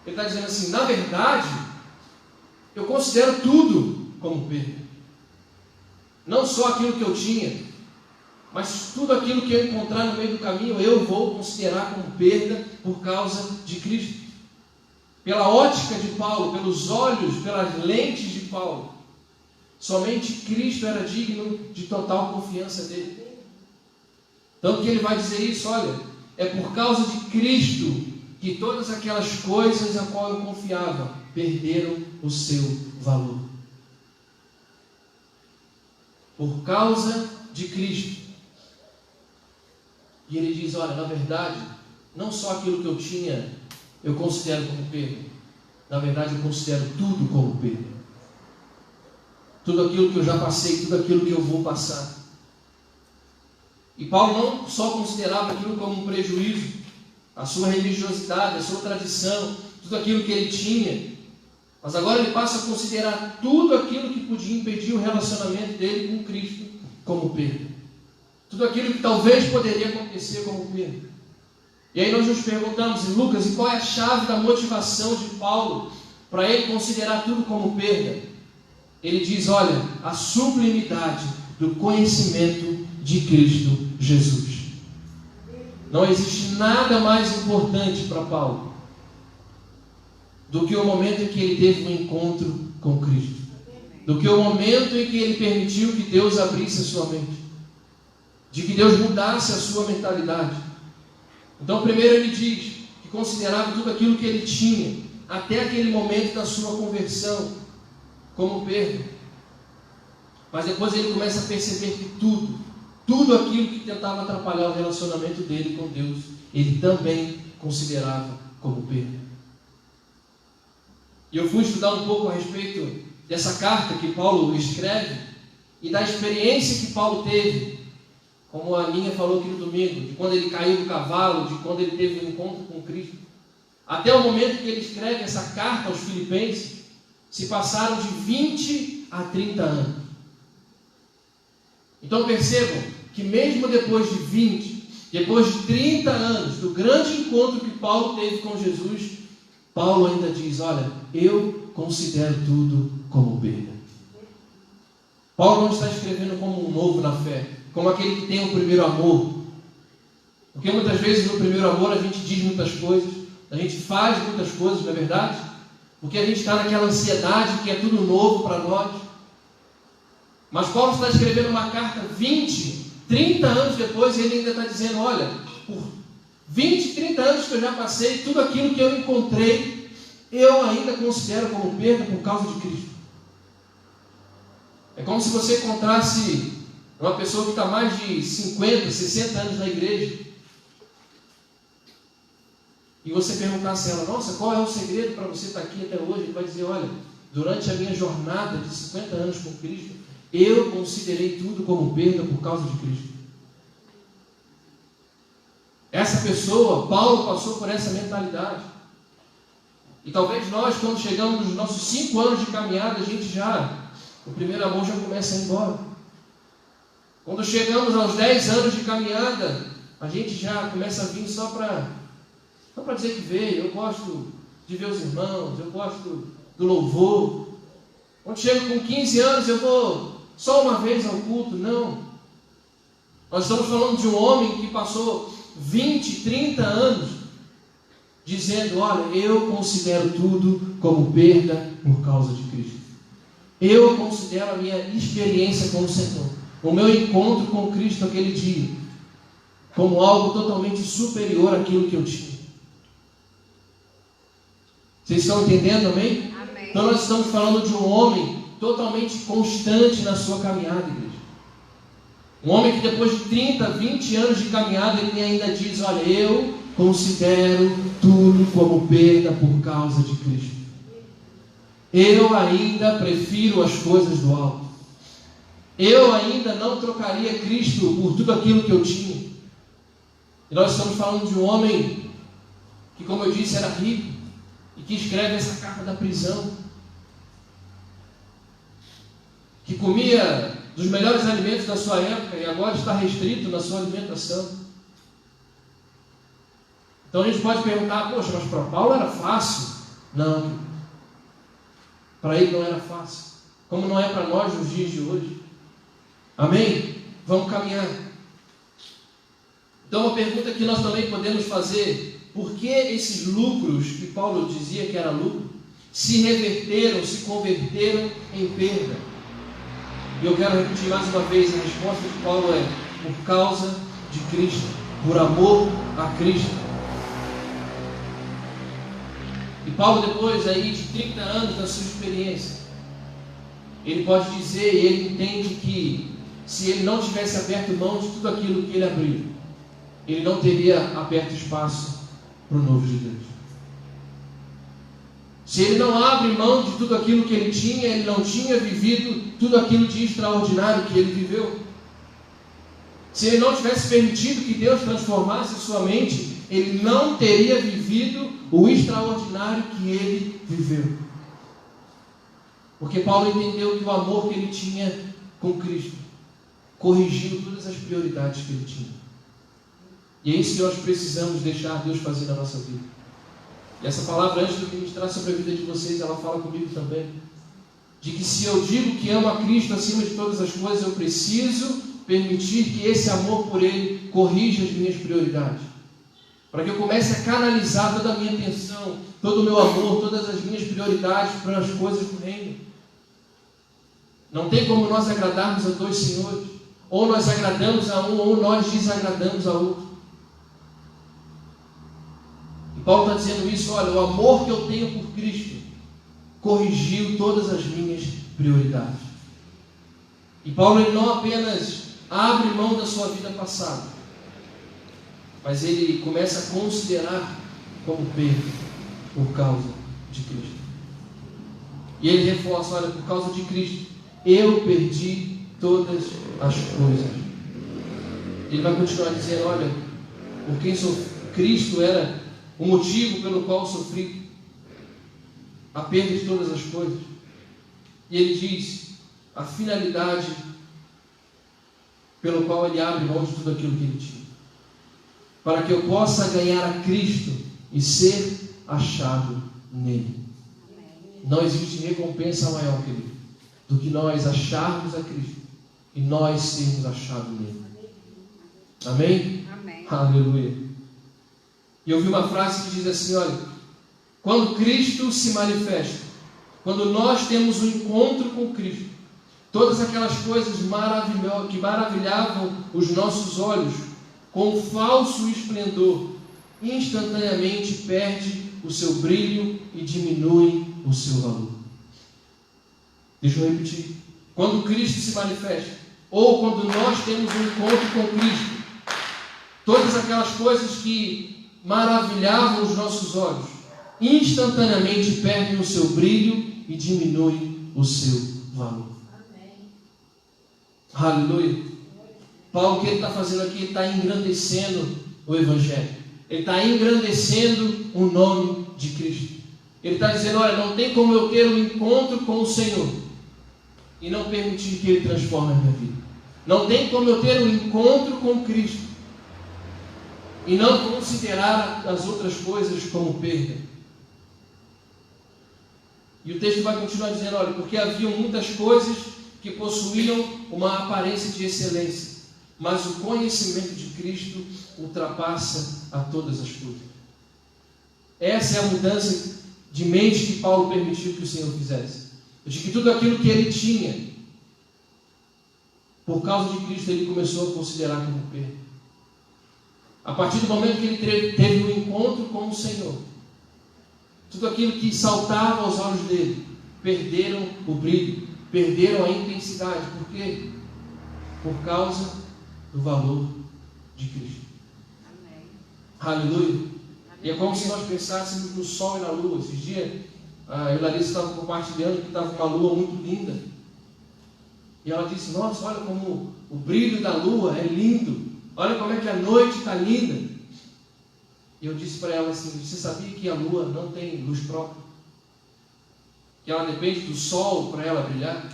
Ele está dizendo assim, na verdade, eu considero tudo como perda. Não só aquilo que eu tinha, mas tudo aquilo que eu encontrar no meio do caminho, eu vou considerar como perda por causa de Cristo. Pela ótica de Paulo, pelos olhos, pelas lentes de Paulo, somente Cristo era digno de total confiança dele. Tanto que ele vai dizer isso, olha, é por causa de Cristo que todas aquelas coisas a qual eu confiava perderam o seu valor. Por causa de Cristo. E ele diz, olha, na verdade, não só aquilo que eu tinha eu considero como perda. Na verdade, eu considero tudo como perda. Tudo aquilo que eu já passei, tudo aquilo que eu vou passar. E Paulo não só considerava aquilo como um prejuízo, a sua religiosidade, a sua tradição, tudo aquilo que ele tinha, mas agora ele passa a considerar tudo aquilo que podia impedir o relacionamento dele com Cristo como perda. Tudo aquilo que talvez poderia acontecer como perda. E aí nós nos perguntamos, Lucas, e qual é a chave da motivação de Paulo para ele considerar tudo como perda? Ele diz, olha, a sublimidade do conhecimento de Cristo Jesus. Não existe nada mais importante para Paulo do que o momento em que ele teve um encontro com Cristo, do que o momento em que ele permitiu que Deus abrisse a sua mente, de que Deus mudasse a sua mentalidade. Então primeiro ele diz que considerava tudo aquilo que ele tinha até aquele momento da sua conversão como perda, mas depois ele começa a perceber que tudo aquilo que tentava atrapalhar o relacionamento dele com Deus, ele também considerava como perda. E eu fui estudar um pouco a respeito dessa carta que Paulo escreve e da experiência que Paulo teve, como a Aninha falou aqui no domingo, de quando ele caiu do cavalo, de quando ele teve um encontro com Cristo, até o momento que ele escreve essa carta aos Filipenses, se passaram de 20 a 30 anos. Então percebam que mesmo depois de 20, depois de 30 anos do grande encontro que Paulo teve com Jesus, Paulo ainda diz, olha, eu considero tudo como perda. Paulo não está escrevendo como um novo na fé, como aquele que tem o primeiro amor. Porque muitas vezes no primeiro amor a gente diz muitas coisas, a gente faz muitas coisas, não é verdade? Porque a gente está naquela ansiedade que é tudo novo para nós. Mas Paulo está escrevendo uma carta 20, 30 anos depois, e ele ainda está dizendo, olha, por 20, 30 anos que eu já passei, tudo aquilo que eu encontrei, eu ainda considero como perda por causa de Cristo. É como se você encontrasse uma pessoa que está mais de 50, 60 anos na igreja, e você perguntasse a ela, nossa, qual é o segredo para você estar aqui até hoje? Ele vai dizer, olha, durante a minha jornada de 50 anos com Cristo, eu considerei tudo como perda por causa de Cristo. Essa pessoa, Paulo, passou por essa mentalidade. E talvez nós, quando chegamos nos nossos 5 anos de caminhada, o primeiro amor já começa a ir embora. Quando chegamos aos 10 anos de caminhada, a gente já começa a vir só para dizer que veio. Eu gosto de ver os irmãos, eu gosto do louvor. Quando chego com 15 anos, eu vou só uma vez ao culto. Não. Nós estamos falando de um homem que passou 20, 30 anos dizendo, olha, eu considero tudo como perda por causa de Cristo. Eu considero a minha experiência com o Senhor, o meu encontro com Cristo aquele dia, como algo totalmente superior àquilo que eu tinha. Vocês estão entendendo, amém? Amém. Então nós estamos falando de um homem totalmente constante na sua caminhada, igreja. Um homem que depois de 30, 20 anos de caminhada, ele ainda diz, olha, eu considero tudo como perda por causa de Cristo. Eu ainda prefiro as coisas do alto. Eu ainda não trocaria Cristo por tudo aquilo que eu tinha. E nós estamos falando de um homem que, como eu disse, era rico e que escreve essa carta da prisão, que comia dos melhores alimentos da sua época e agora está restrito na sua alimentação. Então a gente pode perguntar, poxa, mas para Paulo era fácil? Não, para ele não era fácil, como não é para nós nos dias de hoje. Amém? Vamos caminhar. Então uma pergunta que nós também podemos fazer, por que esses lucros que Paulo dizia que era lucro, se reverteram, se converteram em perda? E eu quero repetir mais uma vez, a resposta de Paulo é, por causa de Cristo, por amor a Cristo. E Paulo, depois aí de 30 anos da sua experiência, ele pode dizer, e ele entende que se ele não tivesse aberto mão de tudo aquilo que ele abriu, ele não teria aberto espaço para o novo de Deus. Se ele não abre mão de tudo aquilo que ele tinha, ele não tinha vivido tudo aquilo de extraordinário que ele viveu. Se ele não tivesse permitido que Deus transformasse sua mente, ele não teria vivido o extraordinário que ele viveu. Porque Paulo entendeu que o amor que ele tinha com Cristo corrigiu todas as prioridades que ele tinha. E é isso que nós precisamos deixar Deus fazer na nossa vida. E essa palavra, antes de eu ministrar sobre a vida de vocês, ela fala comigo também. De que se eu digo que amo a Cristo acima de todas as coisas, eu preciso permitir que esse amor por Ele corrija as minhas prioridades. Para que eu comece a canalizar toda a minha atenção, todo o meu amor, todas as minhas prioridades para as coisas do reino. Não tem como nós agradarmos a dois senhores. Ou nós agradamos a um, ou nós desagradamos a outro. E Paulo está dizendo isso, olha, o amor que eu tenho por Cristo corrigiu todas as minhas prioridades. E Paulo ele não apenas abre mão da sua vida passada, mas ele começa a considerar como perda por causa de Cristo. E ele reforça, olha, por causa de Cristo, eu perdi todas as coisas. Ele vai continuar dizendo, olha, por quem sou Cristo era o motivo pelo qual sofri a perda de todas as coisas. E ele diz, a finalidade pelo qual ele abre mão de tudo aquilo que ele tinha, para que eu possa ganhar a Cristo e ser achado nele. Não existe recompensa maior, querido, do que nós acharmos a Cristo e nós sermos achados nele. Amém? Amém. Aleluia. E eu vi uma frase que diz assim, olha, quando Cristo se manifesta, quando nós temos um encontro com Cristo, Todas aquelas coisas que maravilhavam os nossos olhos com falso esplendor, instantaneamente perde o seu brilho e diminui o seu valor. Deixa eu repetir. Quando Cristo se manifesta, ou quando nós temos um encontro com Cristo, todas aquelas coisas que maravilhavam os nossos olhos, instantaneamente perdem o seu brilho e diminuem o seu valor. Amém. Aleluia. Paulo, o que ele está fazendo aqui? Ele está engrandecendo o Evangelho. Ele está engrandecendo o nome de Cristo. Ele está dizendo, olha, não tem como eu ter um encontro com o Senhor e não permitir que Ele transforme a minha vida. Não tem como eu ter um encontro com Cristo e não considerar as outras coisas como perda. E o texto vai continuar dizendo, olha, porque haviam muitas coisas que possuíam uma aparência de excelência, mas o conhecimento de Cristo ultrapassa a todas as coisas. Essa é a mudança de mente que Paulo permitiu que o Senhor fizesse. De que tudo aquilo que ele tinha, por causa de Cristo, ele começou a considerar como perda. A partir do momento que ele teve um encontro com o Senhor, tudo aquilo que saltava aos olhos dele, perderam o brilho, perderam a intensidade. Por quê? Por causa do valor de Cristo. Amém. Aleluia. Amém. E é como se nós pensássemos no sol e na lua. Esses dias, a Larissa estava compartilhando que estava uma lua muito linda. E ela disse, nossa, olha como o brilho da lua é lindo. Olha como é que a noite está linda. E eu disse para ela assim, você sabia que a lua não tem luz própria? Que ela depende do sol para ela brilhar?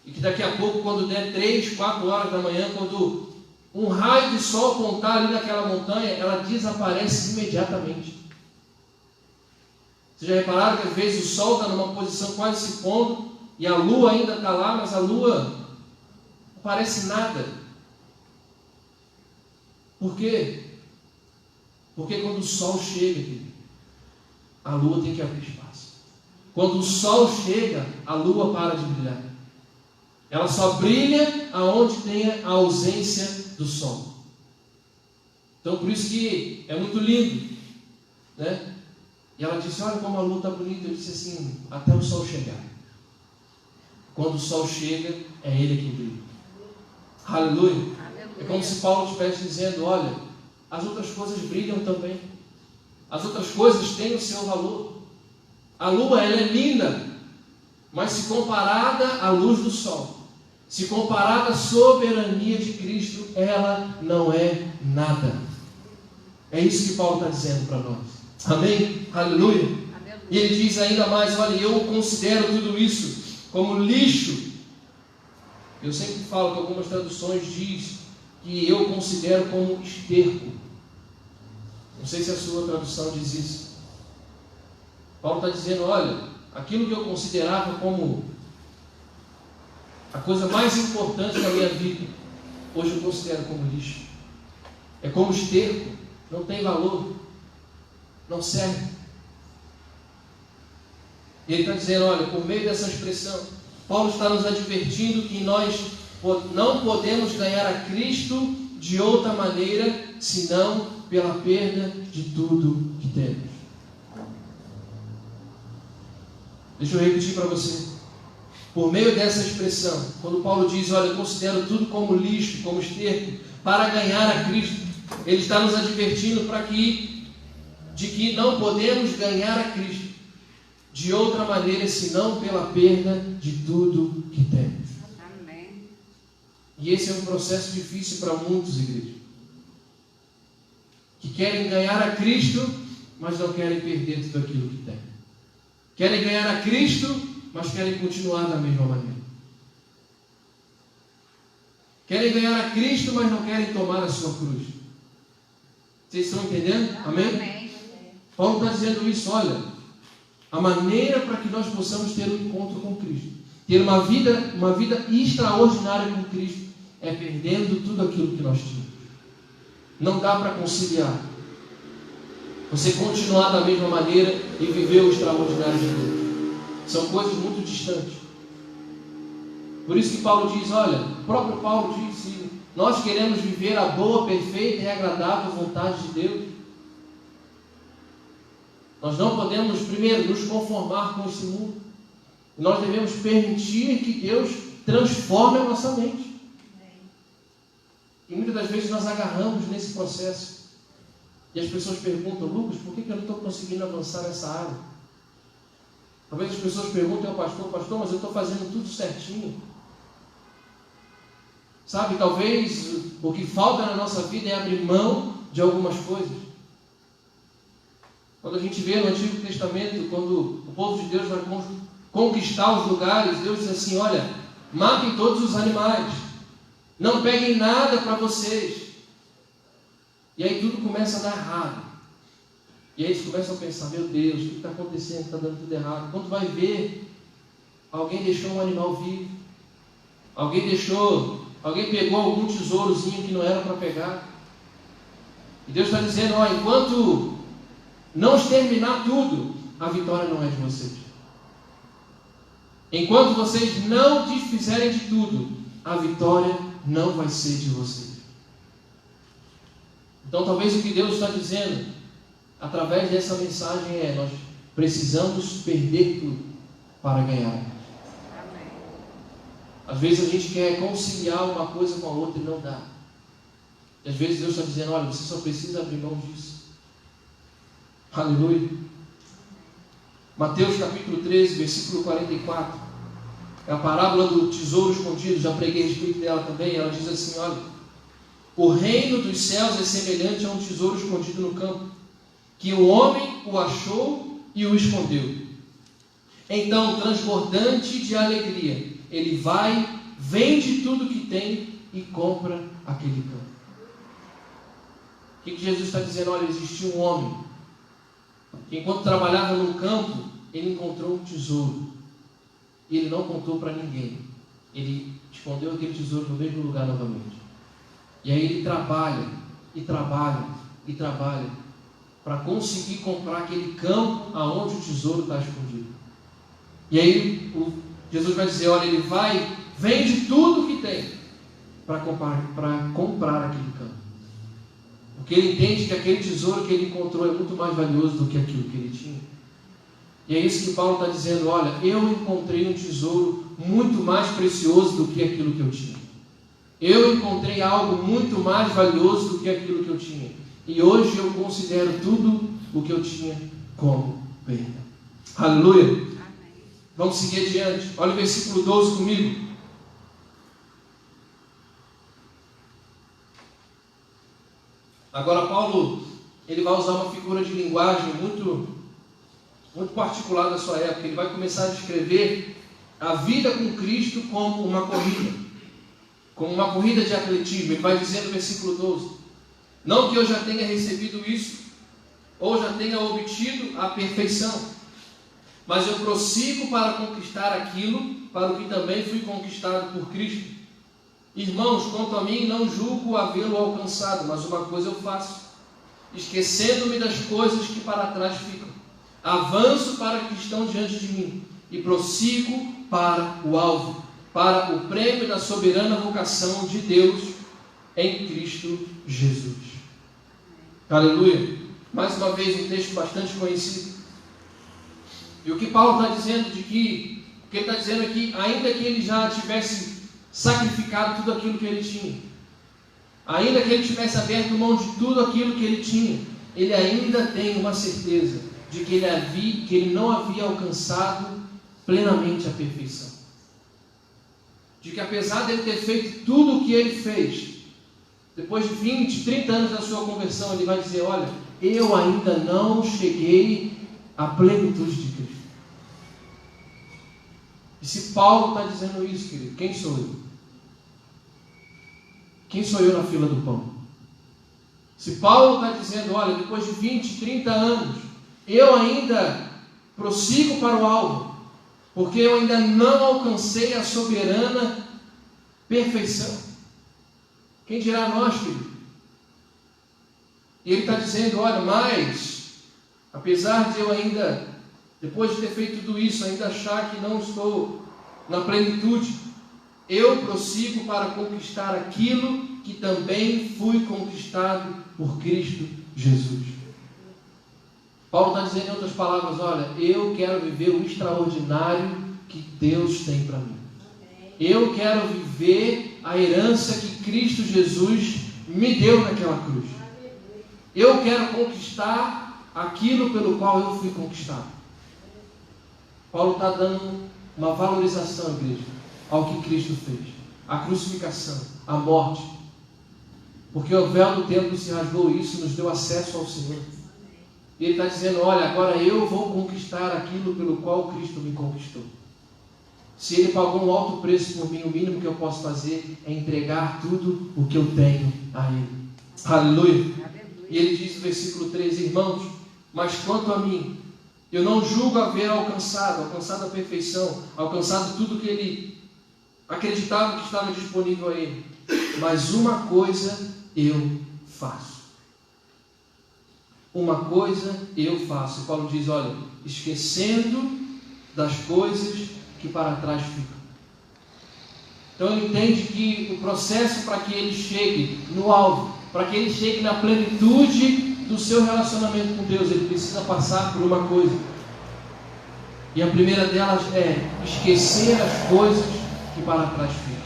E que daqui a pouco, quando der 3, 4 horas da manhã, quando um raio de sol apontar ali naquela montanha, ela desaparece imediatamente. Vocês já repararam que às vezes o sol está numa posição quase se pondo e a lua ainda está lá, mas a lua não parece nada. Por quê? Porque quando o sol chega, a lua tem que abrir espaço. Quando o sol chega, a lua para de brilhar. Ela só brilha aonde tem a ausência do sol. Então, por isso que é muito lindo, né? E ela disse, olha como a lua está bonita. Eu disse assim, até o sol chegar. Quando o sol chega, é ele que brilha. Aleluia. É como se Paulo estivesse dizendo, olha, as outras coisas brilham também. As outras coisas têm o seu valor. A lua, ela é linda, mas se comparada à luz do sol, se comparada à soberania de Cristo, ela não é nada. É isso que Paulo está dizendo para nós. Amém? Aleluia. E ele diz ainda mais, olha, eu considero tudo isso como lixo. Eu sempre falo que algumas traduções diz que eu considero como esterco. Não sei se a sua tradução diz isso. Paulo está dizendo, olha, aquilo que eu considerava como a coisa mais importante da minha vida, hoje eu considero como lixo. É como esterco, não tem valor, não serve. E ele está dizendo, olha, por meio dessa expressão, Paulo está nos advertindo que nós não podemos ganhar a Cristo de outra maneira, senão pela perda de tudo que temos. Deixa eu repetir para você. Por meio dessa expressão, quando Paulo diz, olha, eu considero tudo como lixo, como esterco, para ganhar a Cristo, ele está nos advertindo de que não podemos ganhar a Cristo de outra maneira, senão pela perda de tudo que temos. Amém. E esse é um processo difícil para muitos, igrejas, que querem ganhar a Cristo, mas não querem perder tudo aquilo que têm. Querem ganhar a Cristo, mas querem continuar da mesma maneira. Querem ganhar a Cristo, mas não querem tomar a sua cruz. Vocês estão entendendo? Amém? Amém. Paulo está dizendo isso, olha, a maneira para que nós possamos ter um encontro com Cristo, ter uma vida extraordinária com Cristo, é perdendo tudo aquilo que nós tínhamos. Não dá para conciliar você continuar da mesma maneira e viver o extraordinário de Deus. São coisas muito distantes. Por isso que Paulo diz, olha, o próprio Paulo disse, nós queremos viver a boa, perfeita e agradável vontade de Deus. Nós não podemos, primeiro, nos conformar com esse mundo. Nós devemos permitir que Deus transforme a nossa mente. E muitas das vezes nós agarramos nesse processo. E as pessoas perguntam, Lucas, por que eu não estou conseguindo avançar nessa área? Talvez as pessoas perguntem ao pastor, mas eu estou fazendo tudo certinho. Sabe, talvez o que falta na nossa vida é abrir mão de algumas coisas. Quando a gente vê no Antigo Testamento, quando o povo de Deus vai conquistar os lugares, Deus diz assim, olha, matem todos os animais, não peguem nada para vocês. E aí tudo começa a dar errado. E aí eles começam a pensar, meu Deus, o que está acontecendo? Está dando tudo errado. Quando vai ver, alguém deixou um animal vivo, alguém pegou algum tesourozinho que não era para pegar. E Deus está dizendo, ó, enquanto não exterminar tudo, a vitória não é de vocês. Enquanto vocês não desfizerem de tudo, a vitória não vai ser de vocês. Então talvez o que Deus está dizendo, através dessa mensagem é, nós precisamos perder tudo para ganhar. Às vezes a gente quer conciliar uma coisa com a outra e não dá. E às vezes Deus está dizendo, olha, você só precisa abrir mão disso. Aleluia. Mateus capítulo 13, versículo 44. É a parábola do tesouro escondido, já preguei a respeito dela também. Ela diz assim, olha, o reino dos céus é semelhante a um tesouro escondido no campo, que o homem o achou e o escondeu. Então, transbordante de alegria, ele vai, vende tudo que tem e compra aquele campo. O que Jesus está dizendo? Olha, existia um homem que enquanto trabalhava no campo, ele encontrou um tesouro. E ele não contou para ninguém. Ele escondeu aquele tesouro no mesmo lugar novamente. E aí ele trabalha, e trabalha, e trabalha, para conseguir comprar aquele campo aonde o tesouro está escondido. E aí Jesus vai dizer, olha, ele vai, vende tudo que tem para comprar aquele campo. Porque ele entende que aquele tesouro que ele encontrou é muito mais valioso do que aquilo que ele tinha. E é isso que Paulo está dizendo, olha, eu encontrei um tesouro muito mais precioso do que aquilo que eu tinha. Eu encontrei algo muito mais valioso do que aquilo que eu tinha. E hoje eu considero tudo o que eu tinha como perda. Aleluia. Amém. Vamos seguir adiante. Olha o versículo 12 comigo. Agora Paulo, ele vai usar uma figura de linguagem muito particular da sua época. Ele vai começar a descrever a vida com Cristo como uma corrida de atletismo. Ele vai dizer no versículo 12, não que eu já tenha recebido isso, ou já tenha obtido a perfeição, mas eu prossigo para conquistar aquilo para o que também fui conquistado por Cristo. Irmãos, quanto a mim, não julgo havê-lo alcançado, mas uma coisa eu faço, esquecendo-me das coisas que para trás ficam, avanço para que estão diante de mim, e prossigo para o alvo, para o prêmio da soberana vocação de Deus em Cristo Jesus. Aleluia. Mais uma vez um texto bastante conhecido. E o que Paulo está dizendo o que ele está dizendo aqui, ainda que ele já tivesse sacrificado tudo aquilo que ele tinha, ainda que ele tivesse aberto mão de tudo aquilo que ele tinha, ele ainda tem uma certeza de que ele não havia alcançado plenamente a perfeição. De que apesar de ele ter feito tudo o que ele fez, depois de 20, 30 anos da sua conversão, ele vai dizer, olha, eu ainda não cheguei à plenitude de Cristo. E se Paulo está dizendo isso, querido, quem sou eu? Quem sou eu na fila do pão? Se Paulo está dizendo, olha, depois de 20, 30 anos, eu ainda prossigo para o alvo, porque eu ainda não alcancei a soberana perfeição. Quem dirá nós, querido? E ele está dizendo, olha, mas, apesar de eu ainda, depois de ter feito tudo isso, ainda achar que não estou na plenitude, eu prossigo para conquistar aquilo que também fui conquistado por Cristo Jesus. Paulo está dizendo em outras palavras, olha, eu quero viver o extraordinário que Deus tem para mim. Eu quero viver a herança que Cristo Jesus me deu naquela cruz. Eu quero conquistar aquilo pelo qual eu fui conquistado. Paulo está dando uma valorização, igreja, ao que Cristo fez. A crucificação, a morte. Porque o véu do templo se rasgou, e isso nos deu acesso ao Senhor. E ele está dizendo, olha, agora eu vou conquistar aquilo pelo qual Cristo me conquistou. Se ele pagou um alto preço por mim, o mínimo que eu posso fazer é entregar tudo o que eu tenho a ele. Aleluia. E ele diz no versículo 13, irmãos, mas quanto a mim, eu não julgo haver alcançado a perfeição, alcançado tudo que ele acreditava que estava disponível a ele. Mas uma coisa eu faço. Uma coisa eu faço. E Paulo diz, olha, esquecendo das coisas que para trás ficam. Então ele entende que o processo para que ele chegue no alvo, para que ele chegue na plenitude do seu relacionamento com Deus, ele precisa passar por uma coisa. E a primeira delas é esquecer as coisas que para trás ficam.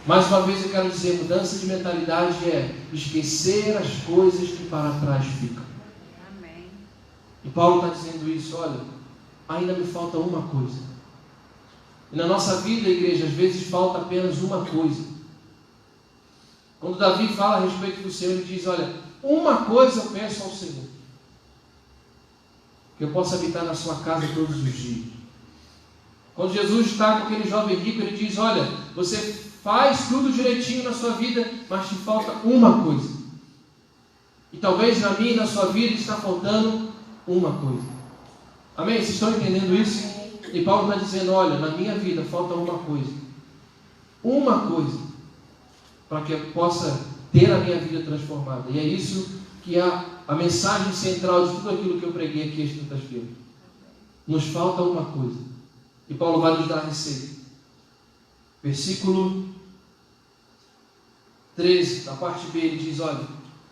Mais uma vez eu quero dizer, mudança de mentalidade é esquecer as coisas que para trás ficam. Amém. E Paulo está dizendo isso, olha, ainda me falta uma coisa. E na nossa vida, igreja, às vezes falta apenas uma coisa. Quando Davi fala a respeito do Senhor, ele diz, olha, uma coisa eu peço ao Senhor, que eu possa habitar na sua casa todos os dias. Quando Jesus está com aquele jovem rico, ele diz, olha, você faz tudo direitinho na sua vida, mas te falta uma coisa. E talvez na minha e na sua vida está faltando uma coisa. Amém? Vocês estão entendendo isso? E Paulo está dizendo, olha, na minha vida falta uma coisa. Uma coisa. Para que eu possa ter a minha vida transformada. E é isso que é a mensagem central de tudo aquilo que eu preguei aqui esta quinta-feira. Nos falta uma coisa. E Paulo vai nos dar a receita. Versículo 13, da parte B, ele diz, olha,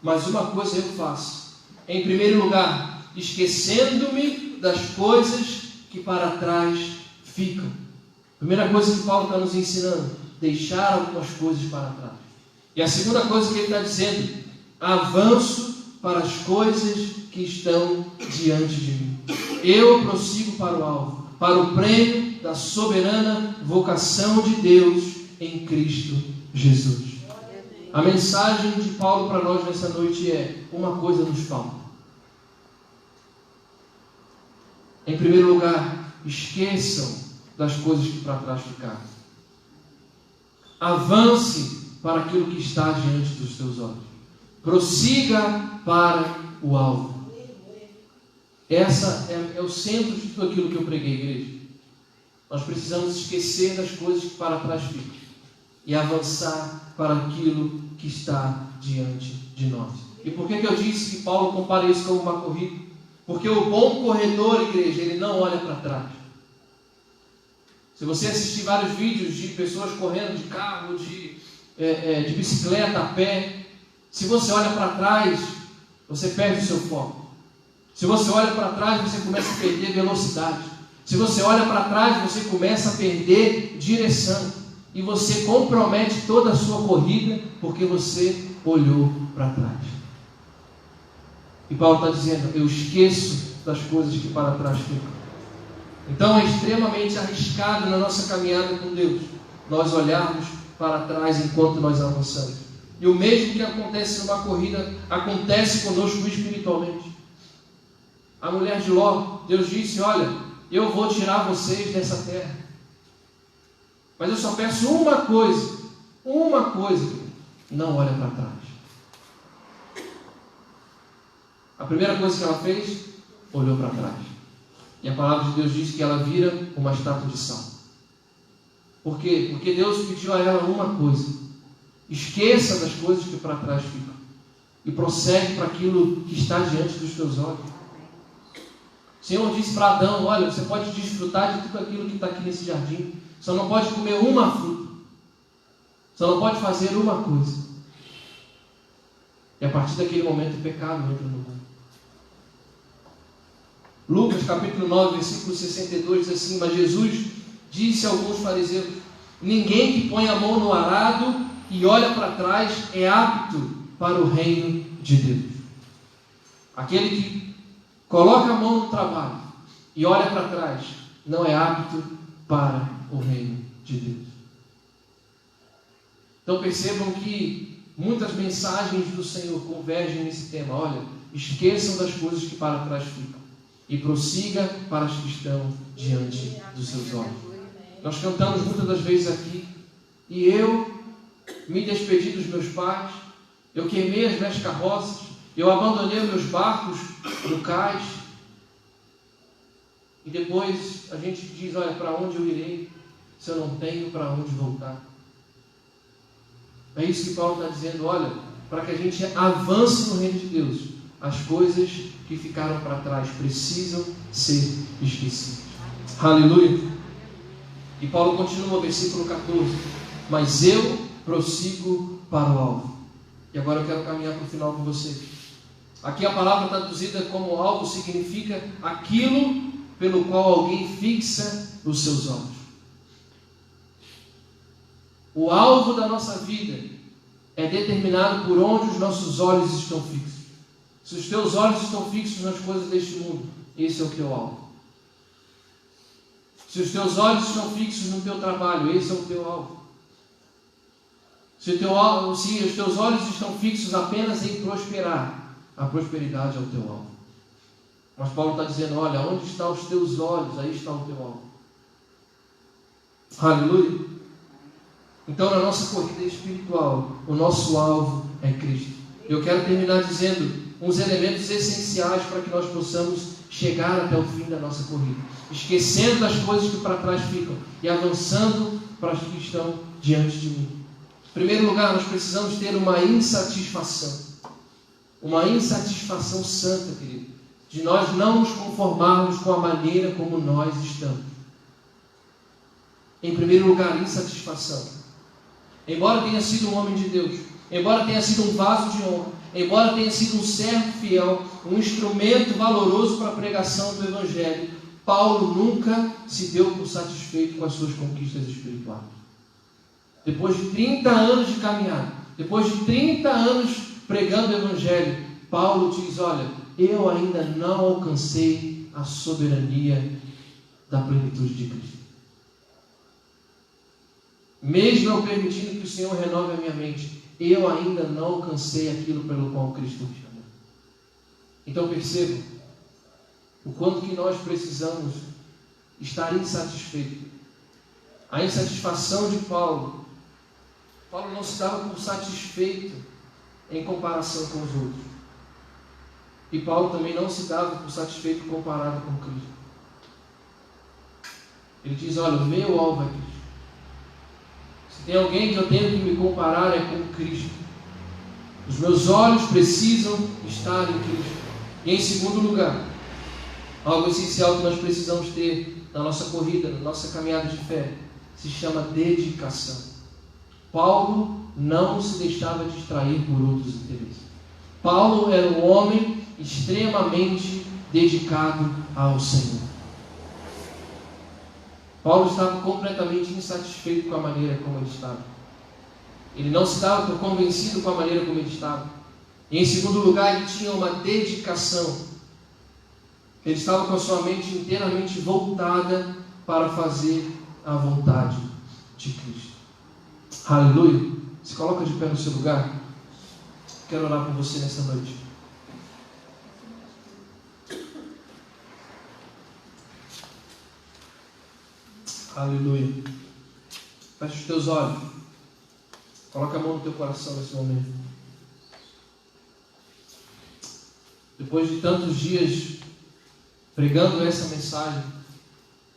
mas uma coisa eu faço. Em primeiro lugar, esquecendo-me das coisas que para trás ficam. Primeira coisa que Paulo está nos ensinando, deixar algumas coisas para trás. E a segunda coisa que ele está dizendo, avanço para as coisas que estão diante de mim. Eu prossigo para o alvo, para o prêmio da soberana vocação de Deus em Cristo Jesus. A mensagem de Paulo para nós nessa noite é, uma coisa nos falta. Em primeiro lugar, esqueçam das coisas que para trás ficaram. Avance para aquilo que está diante dos teus olhos. Prossiga para o alvo. Essa é o centro de tudo aquilo que eu preguei, igreja. Nós precisamos esquecer das coisas que para trás ficam e avançar para aquilo que está diante de nós. E por que eu disse que Paulo compara isso com uma corrida? Porque o bom corredor, igreja, ele não olha para trás. Se você assistir vários vídeos de pessoas correndo de carro, de bicicleta, a pé, se você olha para trás, você perde o seu foco. Se você olha para trás, você começa a perder velocidade. Se você olha para trás, você começa a perder direção. E você compromete toda a sua corrida porque você olhou para trás. E Paulo está dizendo, eu esqueço das coisas que para trás ficam. Então é extremamente arriscado na nossa caminhada com Deus nós olharmos para trás enquanto nós avançamos. E o mesmo que acontece numa corrida acontece conosco espiritualmente. A mulher de Ló, Deus disse, olha, eu vou tirar vocês dessa terra, mas eu só peço uma coisa, não olha para trás. A primeira coisa que ela fez, olhou para trás. E a palavra de Deus diz que ela vira uma estátua de sal. Por quê? Porque Deus pediu a ela uma coisa: esqueça das coisas que para trás ficam e prossegue para aquilo que está diante dos teus olhos. O Senhor disse para Adão, olha, você pode desfrutar de tudo aquilo que está aqui nesse jardim, Só não pode comer uma fruta. Só não pode fazer uma coisa. E a partir daquele momento o pecado entra no mundo. Lucas capítulo 9, versículo 62 diz assim: mas Jesus disse a alguns fariseus: ninguém que põe a mão no arado e olha para trás é apto para o reino de Deus. Aquele que coloca a mão no trabalho e olha para trás não é apto para o reino de Deus. Então percebam que muitas mensagens do Senhor convergem nesse tema. Olha, esqueçam das coisas que para trás ficam e prossiga para as que estão diante dos seus olhos. Nós cantamos muitas das vezes aqui: e eu me despedi dos meus pais, eu queimei as minhas carroças, eu abandonei meus barcos no cais. E depois a gente diz: olha, para onde eu irei se eu não tenho para onde voltar? É isso que Paulo está dizendo. Olha, para que a gente avance no reino de Deus, as coisas que ficaram para trás precisam ser esquecidas. Aleluia. E Paulo continua, versículo 14: mas eu prossigo para o alvo. E agora eu quero caminhar para o final com você. Aqui a palavra traduzida como alvo significa aquilo pelo qual alguém fixa os seus olhos. O alvo da nossa vida é determinado por onde os nossos olhos estão fixos. Se os teus olhos estão fixos nas coisas deste mundo, esse é o teu alvo. Se os teus olhos estão fixos no teu trabalho, esse é o teu alvo. Se os teus olhos estão fixos apenas em prosperar, a prosperidade é o teu alvo. Mas Paulo está dizendo: olha, onde estão os teus olhos, aí está o teu alvo. Aleluia. Então, na nossa corrida espiritual, o nosso alvo é Cristo. Eu quero terminar dizendo uns elementos essenciais para que nós possamos chegar até o fim da nossa corrida, esquecendo das coisas que para trás ficam e avançando para as que estão diante de mim. Em primeiro lugar, nós precisamos ter uma insatisfação santa, querido, de nós não nos conformarmos com a maneira como nós estamos. Em primeiro lugar, insatisfação. Embora tenha sido um homem de Deus, embora tenha sido um vaso de honra, embora tenha sido um servo fiel, um instrumento valoroso para a pregação do Evangelho, Paulo nunca se deu por satisfeito com as suas conquistas espirituais. Depois de 30 anos de caminhada, depois de 30 anos pregando o Evangelho, Paulo diz: olha, eu ainda não alcancei a soberania da plenitude de Cristo. Mesmo eu permitindo que o Senhor renove a minha mente, eu ainda não alcancei aquilo pelo qual Cristo me chamou. Então percebam o quanto que nós precisamos estar insatisfeitos. A insatisfação de Paulo não se dava por satisfeito em comparação com os outros. E Paulo também não se dava por satisfeito comparado com Cristo. Ele diz: olha, o meu alvo é Cristo. Se tem alguém que eu tenho que me comparar, é com Cristo. Os meus olhos precisam estar em Cristo. E em segundo lugar, algo essencial que nós precisamos ter na nossa corrida, na nossa caminhada de fé, se chama dedicação. Paulo não se deixava distrair por outros interesses. Paulo era um homem extremamente dedicado ao Senhor. Paulo estava completamente insatisfeito com a maneira como ele estava. Ele não se dava por convencido com a maneira como ele estava. E em segundo lugar, ele tinha uma dedicação. Ele estava com a sua mente inteiramente voltada para fazer a vontade de Cristo. Aleluia. Se coloca de pé no seu lugar. Quero orar por você nessa noite. Aleluia. Feche os teus olhos. Coloca a mão no teu coração nesse momento. Depois de tantos dias pregando essa mensagem,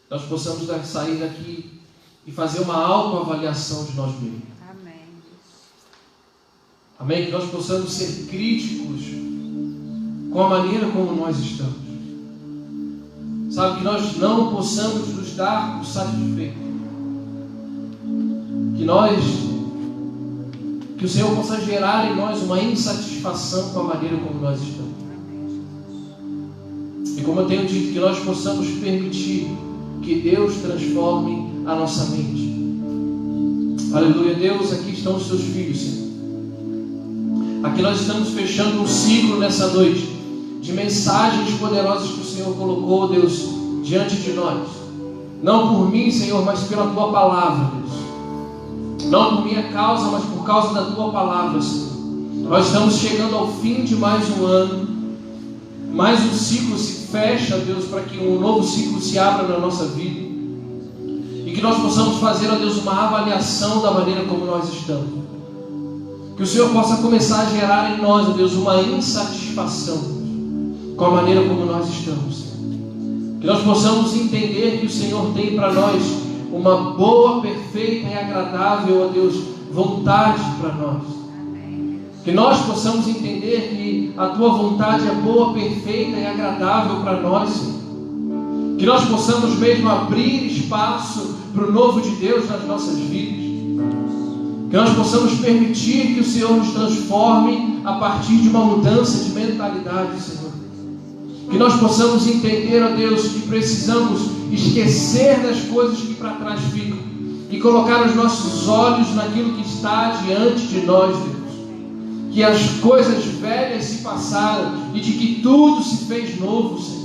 nós possamos sair daqui e fazer uma autoavaliação de nós mesmos. Amém. Amém? Que nós possamos ser críticos com a maneira como nós estamos. Sabe, que nós não possamos nos dar por satisfeitos. que o Senhor possa gerar em nós uma insatisfação com a maneira como nós estamos. E como eu tenho dito, que nós possamos permitir que Deus transforme a nossa mente. Aleluia. Deus, aqui estão os seus filhos, Senhor. Aqui nós estamos fechando um ciclo nessa noite de mensagens poderosas que o Senhor colocou, Deus, diante de nós. Não por mim, Senhor, mas pela Tua palavra, Deus. Não por minha causa, mas por causa da Tua palavra, Senhor. Nós estamos chegando ao fim de mais um ano. Mais um ciclo se fecha, Deus, para que um novo ciclo se abra na nossa vida. E que nós possamos fazer, ó Deus, uma avaliação da maneira como nós estamos. Que o Senhor possa começar a gerar em nós, ó Deus, uma insatisfação com a maneira como nós estamos. Que nós possamos entender que o Senhor tem para nós uma boa, perfeita e agradável, ó Deus, vontade para nós. Que nós possamos entender que a Tua vontade é boa, perfeita e agradável para nós, Senhor. Que nós possamos mesmo abrir espaço para o novo de Deus nas nossas vidas. Que nós possamos permitir que o Senhor nos transforme a partir de uma mudança de mentalidade, Senhor. Que nós possamos entender, ó Deus, que precisamos esquecer das coisas que para trás ficam e colocar os nossos olhos naquilo que está diante de nós, Deus. Que as coisas velhas se passaram e de que tudo se fez novo, Senhor.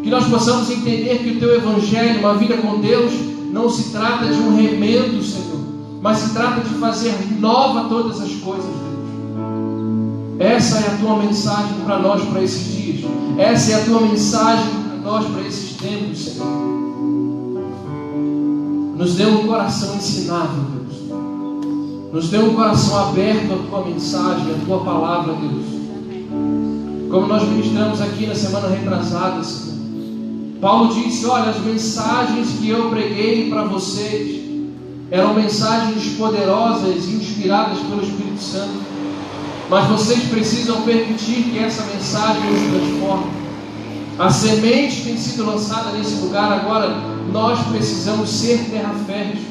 Que nós possamos entender que o Teu Evangelho, uma vida com Deus, não se trata de um remendo, Senhor, mas se trata de fazer nova todas as coisas, Deus. Essa é a Tua mensagem para nós, para esses dias. Essa é a Tua mensagem para nós, para esses tempos, Senhor. Nos dê um coração ensinável, Deus. Nos dê um coração aberto à Tua mensagem, à Tua palavra, Deus. Como nós ministramos aqui na semana retrasada, Senhor. Paulo disse, olha, as mensagens que eu preguei para vocês eram mensagens poderosas e inspiradas pelo Espírito Santo. Mas vocês precisam permitir que essa mensagem os transforme. A semente tem sido lançada nesse lugar, agora nós precisamos ser terra fértil.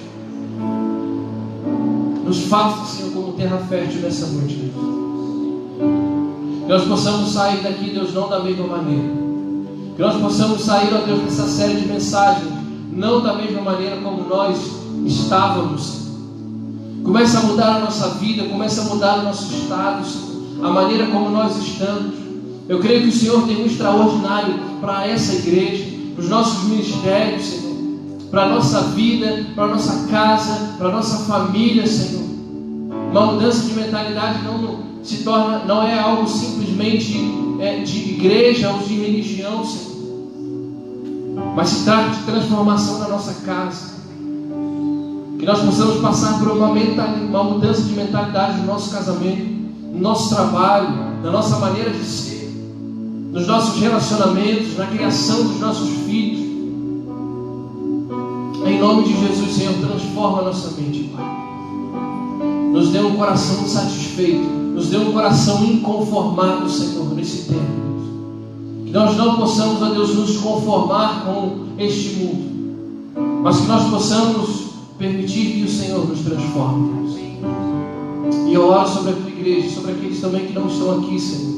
Nos faça, Senhor, como terra fértil nessa noite, Deus. Que nós possamos sair daqui, Deus, não da mesma maneira. Que nós possamos sair, ó Deus, dessa série de mensagens, não da mesma maneira como nós estávamos. Começa a mudar a nossa vida, começa a mudar o nosso estado, a maneira como nós estamos. Eu creio que o Senhor tem um extraordinário para essa igreja, para os nossos ministérios, Senhor, para a nossa vida, para a nossa casa, para a nossa família, Senhor. Uma mudança de mentalidade não é algo simplesmente de igreja ou de religião, Senhor, mas se trata de transformação na nossa casa. Que nós possamos passar por uma mudança de mentalidade no nosso casamento, no nosso trabalho, na nossa maneira de ser, nos nossos relacionamentos, na criação dos nossos filhos. Em nome de Jesus, Senhor, transforma a nossa mente, Pai. Nos dê um coração satisfeito, nos dê um coração inconformado, Senhor, nesse tempo. Que nós não possamos, ó Deus, nos conformar com este mundo, mas que nós possamos permitir que o Senhor nos transforme, Deus. E eu oro sobre a Tua igreja, sobre aqueles também que não estão aqui, Senhor.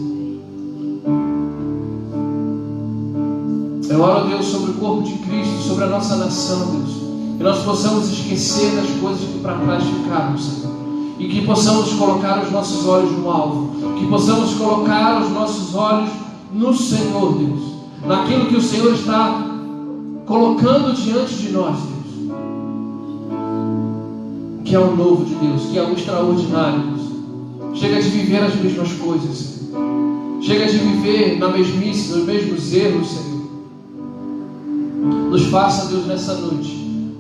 Eu oro, Deus, sobre o corpo de Cristo, sobre a nossa nação, Deus. Que nós possamos esquecer das coisas que para trás ficaram, Senhor. E que possamos colocar os nossos olhos no alvo. Que possamos colocar os nossos olhos no Senhor, Deus. Naquilo que o Senhor está colocando diante de nós, Deus. Que é o novo de Deus, que é o extraordinário, Deus. Chega de viver as mesmas coisas, Senhor. Chega de viver na mesmice, nos mesmos erros, Senhor. Nos faça, Deus, nessa noite,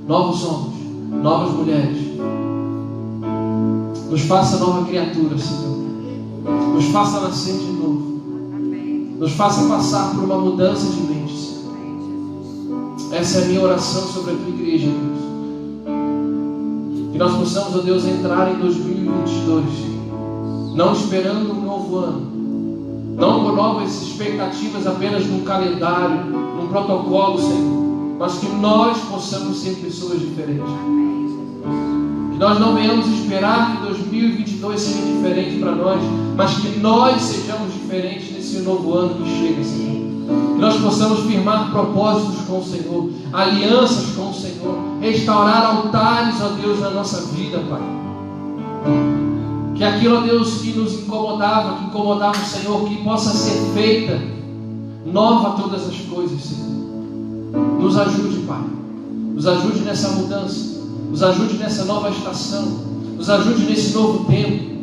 novos homens, novas mulheres. Nos faça nova criatura, Senhor. Nos faça nascer de novo. Nos faça passar por uma mudança de mente, Senhor. Essa é a minha oração sobre a Tua igreja, Deus. Que nós possamos, ó Deus, entrar em 2022, não esperando um novo ano, não com novas expectativas apenas num calendário, num protocolo, Senhor, mas que nós possamos ser pessoas diferentes. Que nós não venhamos esperar que 2022 seja diferente para nós, mas que nós sejamos diferentes nesse novo ano que chega, Senhor. Que nós possamos firmar propósitos com o Senhor, alianças com o Senhor, restaurar altares, ó Deus, na nossa vida, Pai. Que aquilo, ó Deus, que nos incomodava, que incomodava o Senhor, que possa ser feita nova todas as coisas, Senhor. Nos ajude, Pai. Nos ajude nessa mudança. Nos ajude nessa nova estação. Nos ajude nesse novo tempo.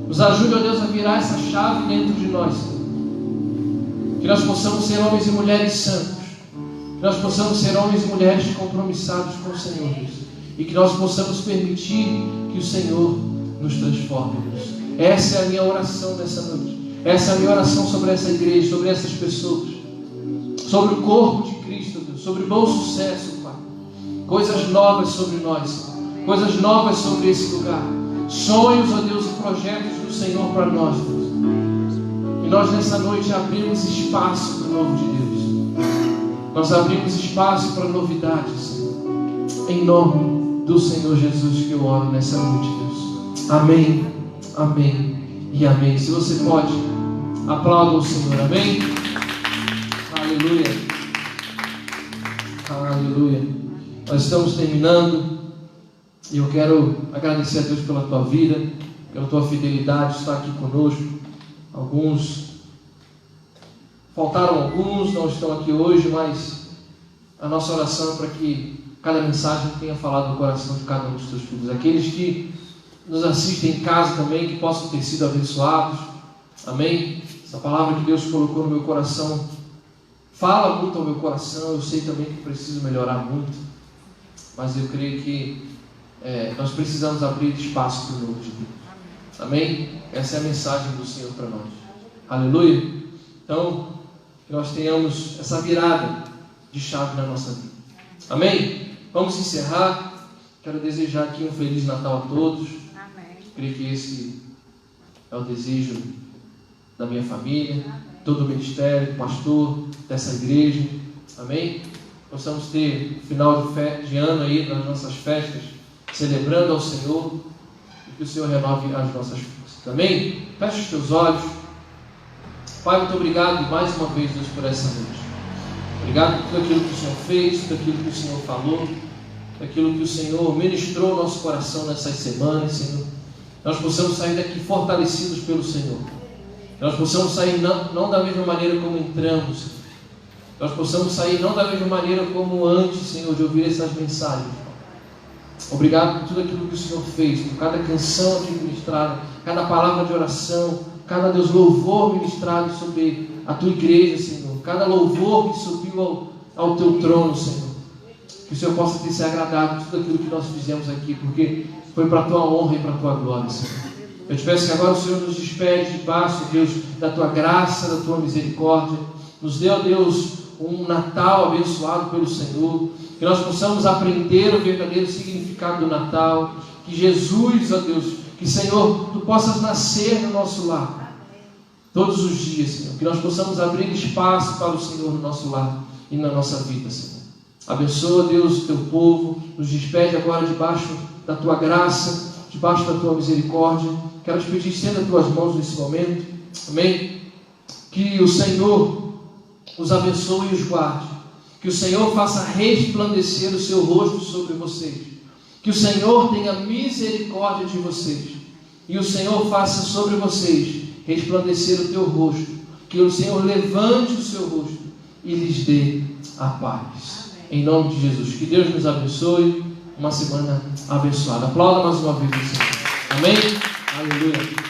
Nos ajude, ó Deus, a virar essa chave dentro de nós, Senhor. Que nós possamos ser homens e mulheres santos. Que nós possamos ser homens e mulheres compromissados com o Senhor, Deus. E que nós possamos permitir que o Senhor nos transforme, Deus. Essa é a minha oração nessa noite. Essa é a minha oração sobre essa igreja, sobre essas pessoas, sobre o corpo de Cristo, Deus, sobre bom sucesso, Pai. Coisas novas sobre nós, coisas novas sobre esse lugar, sonhos, ó Deus, e projetos do Senhor para nós, Deus. E nós nessa noite abrimos espaço para o novo de Deus. Nós abrimos espaço para novidades, Senhor. Em nome do Senhor Jesus que eu oro nessa noite, Deus. Amém, amém e amém. Se você pode, aplauda o Senhor. Amém. Aleluia. Aleluia. Nós estamos terminando e eu quero agradecer a Deus pela tua vida, pela tua fidelidade de estar aqui conosco. Faltaram alguns, não estão aqui hoje, mas a nossa oração é para que cada mensagem tenha falado no coração de cada um dos teus filhos. Aqueles que nos assistem em casa também, que possam ter sido abençoados. Amém? Essa palavra que Deus colocou no meu coração fala muito ao meu coração. Eu sei também que preciso melhorar muito, mas eu creio que nós precisamos abrir espaço para o novo de Deus. Amém? Essa é a mensagem do Senhor para nós. Aleluia? Então, que nós tenhamos essa virada de chave na nossa vida. Amém? Vamos encerrar. Quero desejar aqui um Feliz Natal a todos. Amém. Creio que esse é o desejo da minha família, todo o ministério, pastor dessa igreja. Amém? Possamos ter final de ano aí nas nossas festas, celebrando ao Senhor, e que o Senhor renove as nossas forças. Amém? Feche os teus olhos. Pai, muito obrigado mais uma vez, Deus, por essa noite. Obrigado por tudo aquilo que o Senhor fez, por aquilo que o Senhor falou, por aquilo que o Senhor ministrou no nosso coração nessas semanas, Senhor. Nós possamos sair daqui fortalecidos pelo Senhor. Nós possamos sair não da mesma maneira como entramos, Senhor. Nós possamos sair não da mesma maneira como antes, Senhor, de ouvir essas mensagens. Obrigado por tudo aquilo que o Senhor fez, por cada canção administrada, cada palavra de oração, cada Deus louvor ministrado sobre a tua igreja, Senhor. Cada louvor que subiu ao teu trono, Senhor. Que o Senhor possa ter se agradado de tudo aquilo que nós fizemos aqui, porque foi para a tua honra e para a tua glória, Senhor. Eu te peço que agora o Senhor nos despede debaixo, Deus, da tua graça, da tua misericórdia. Nos dê, ó Deus, um Natal abençoado pelo Senhor. Que nós possamos aprender o verdadeiro significado do Natal. Que Jesus, ó Deus, que Senhor, tu possas nascer no nosso lar todos os dias, Senhor. Que nós possamos abrir espaço para o Senhor no nosso lar e na nossa vida, Senhor. Abençoa, Deus, o teu povo. Nos despede agora debaixo da tua graça, debaixo da tua misericórdia. Quero te pedir, estenda as tuas mãos nesse momento. Amém? Que o Senhor os abençoe e os guarde. Que o Senhor faça resplandecer o seu rosto sobre vocês. Que o Senhor tenha misericórdia de vocês. E o Senhor faça sobre vocês resplandecer o teu rosto. Que o Senhor levante o seu rosto e lhes dê a paz. Em nome de Jesus. Que Deus nos abençoe. Uma semana abençoada. Aplauda mais uma vez o Senhor. Amém? Aleluia.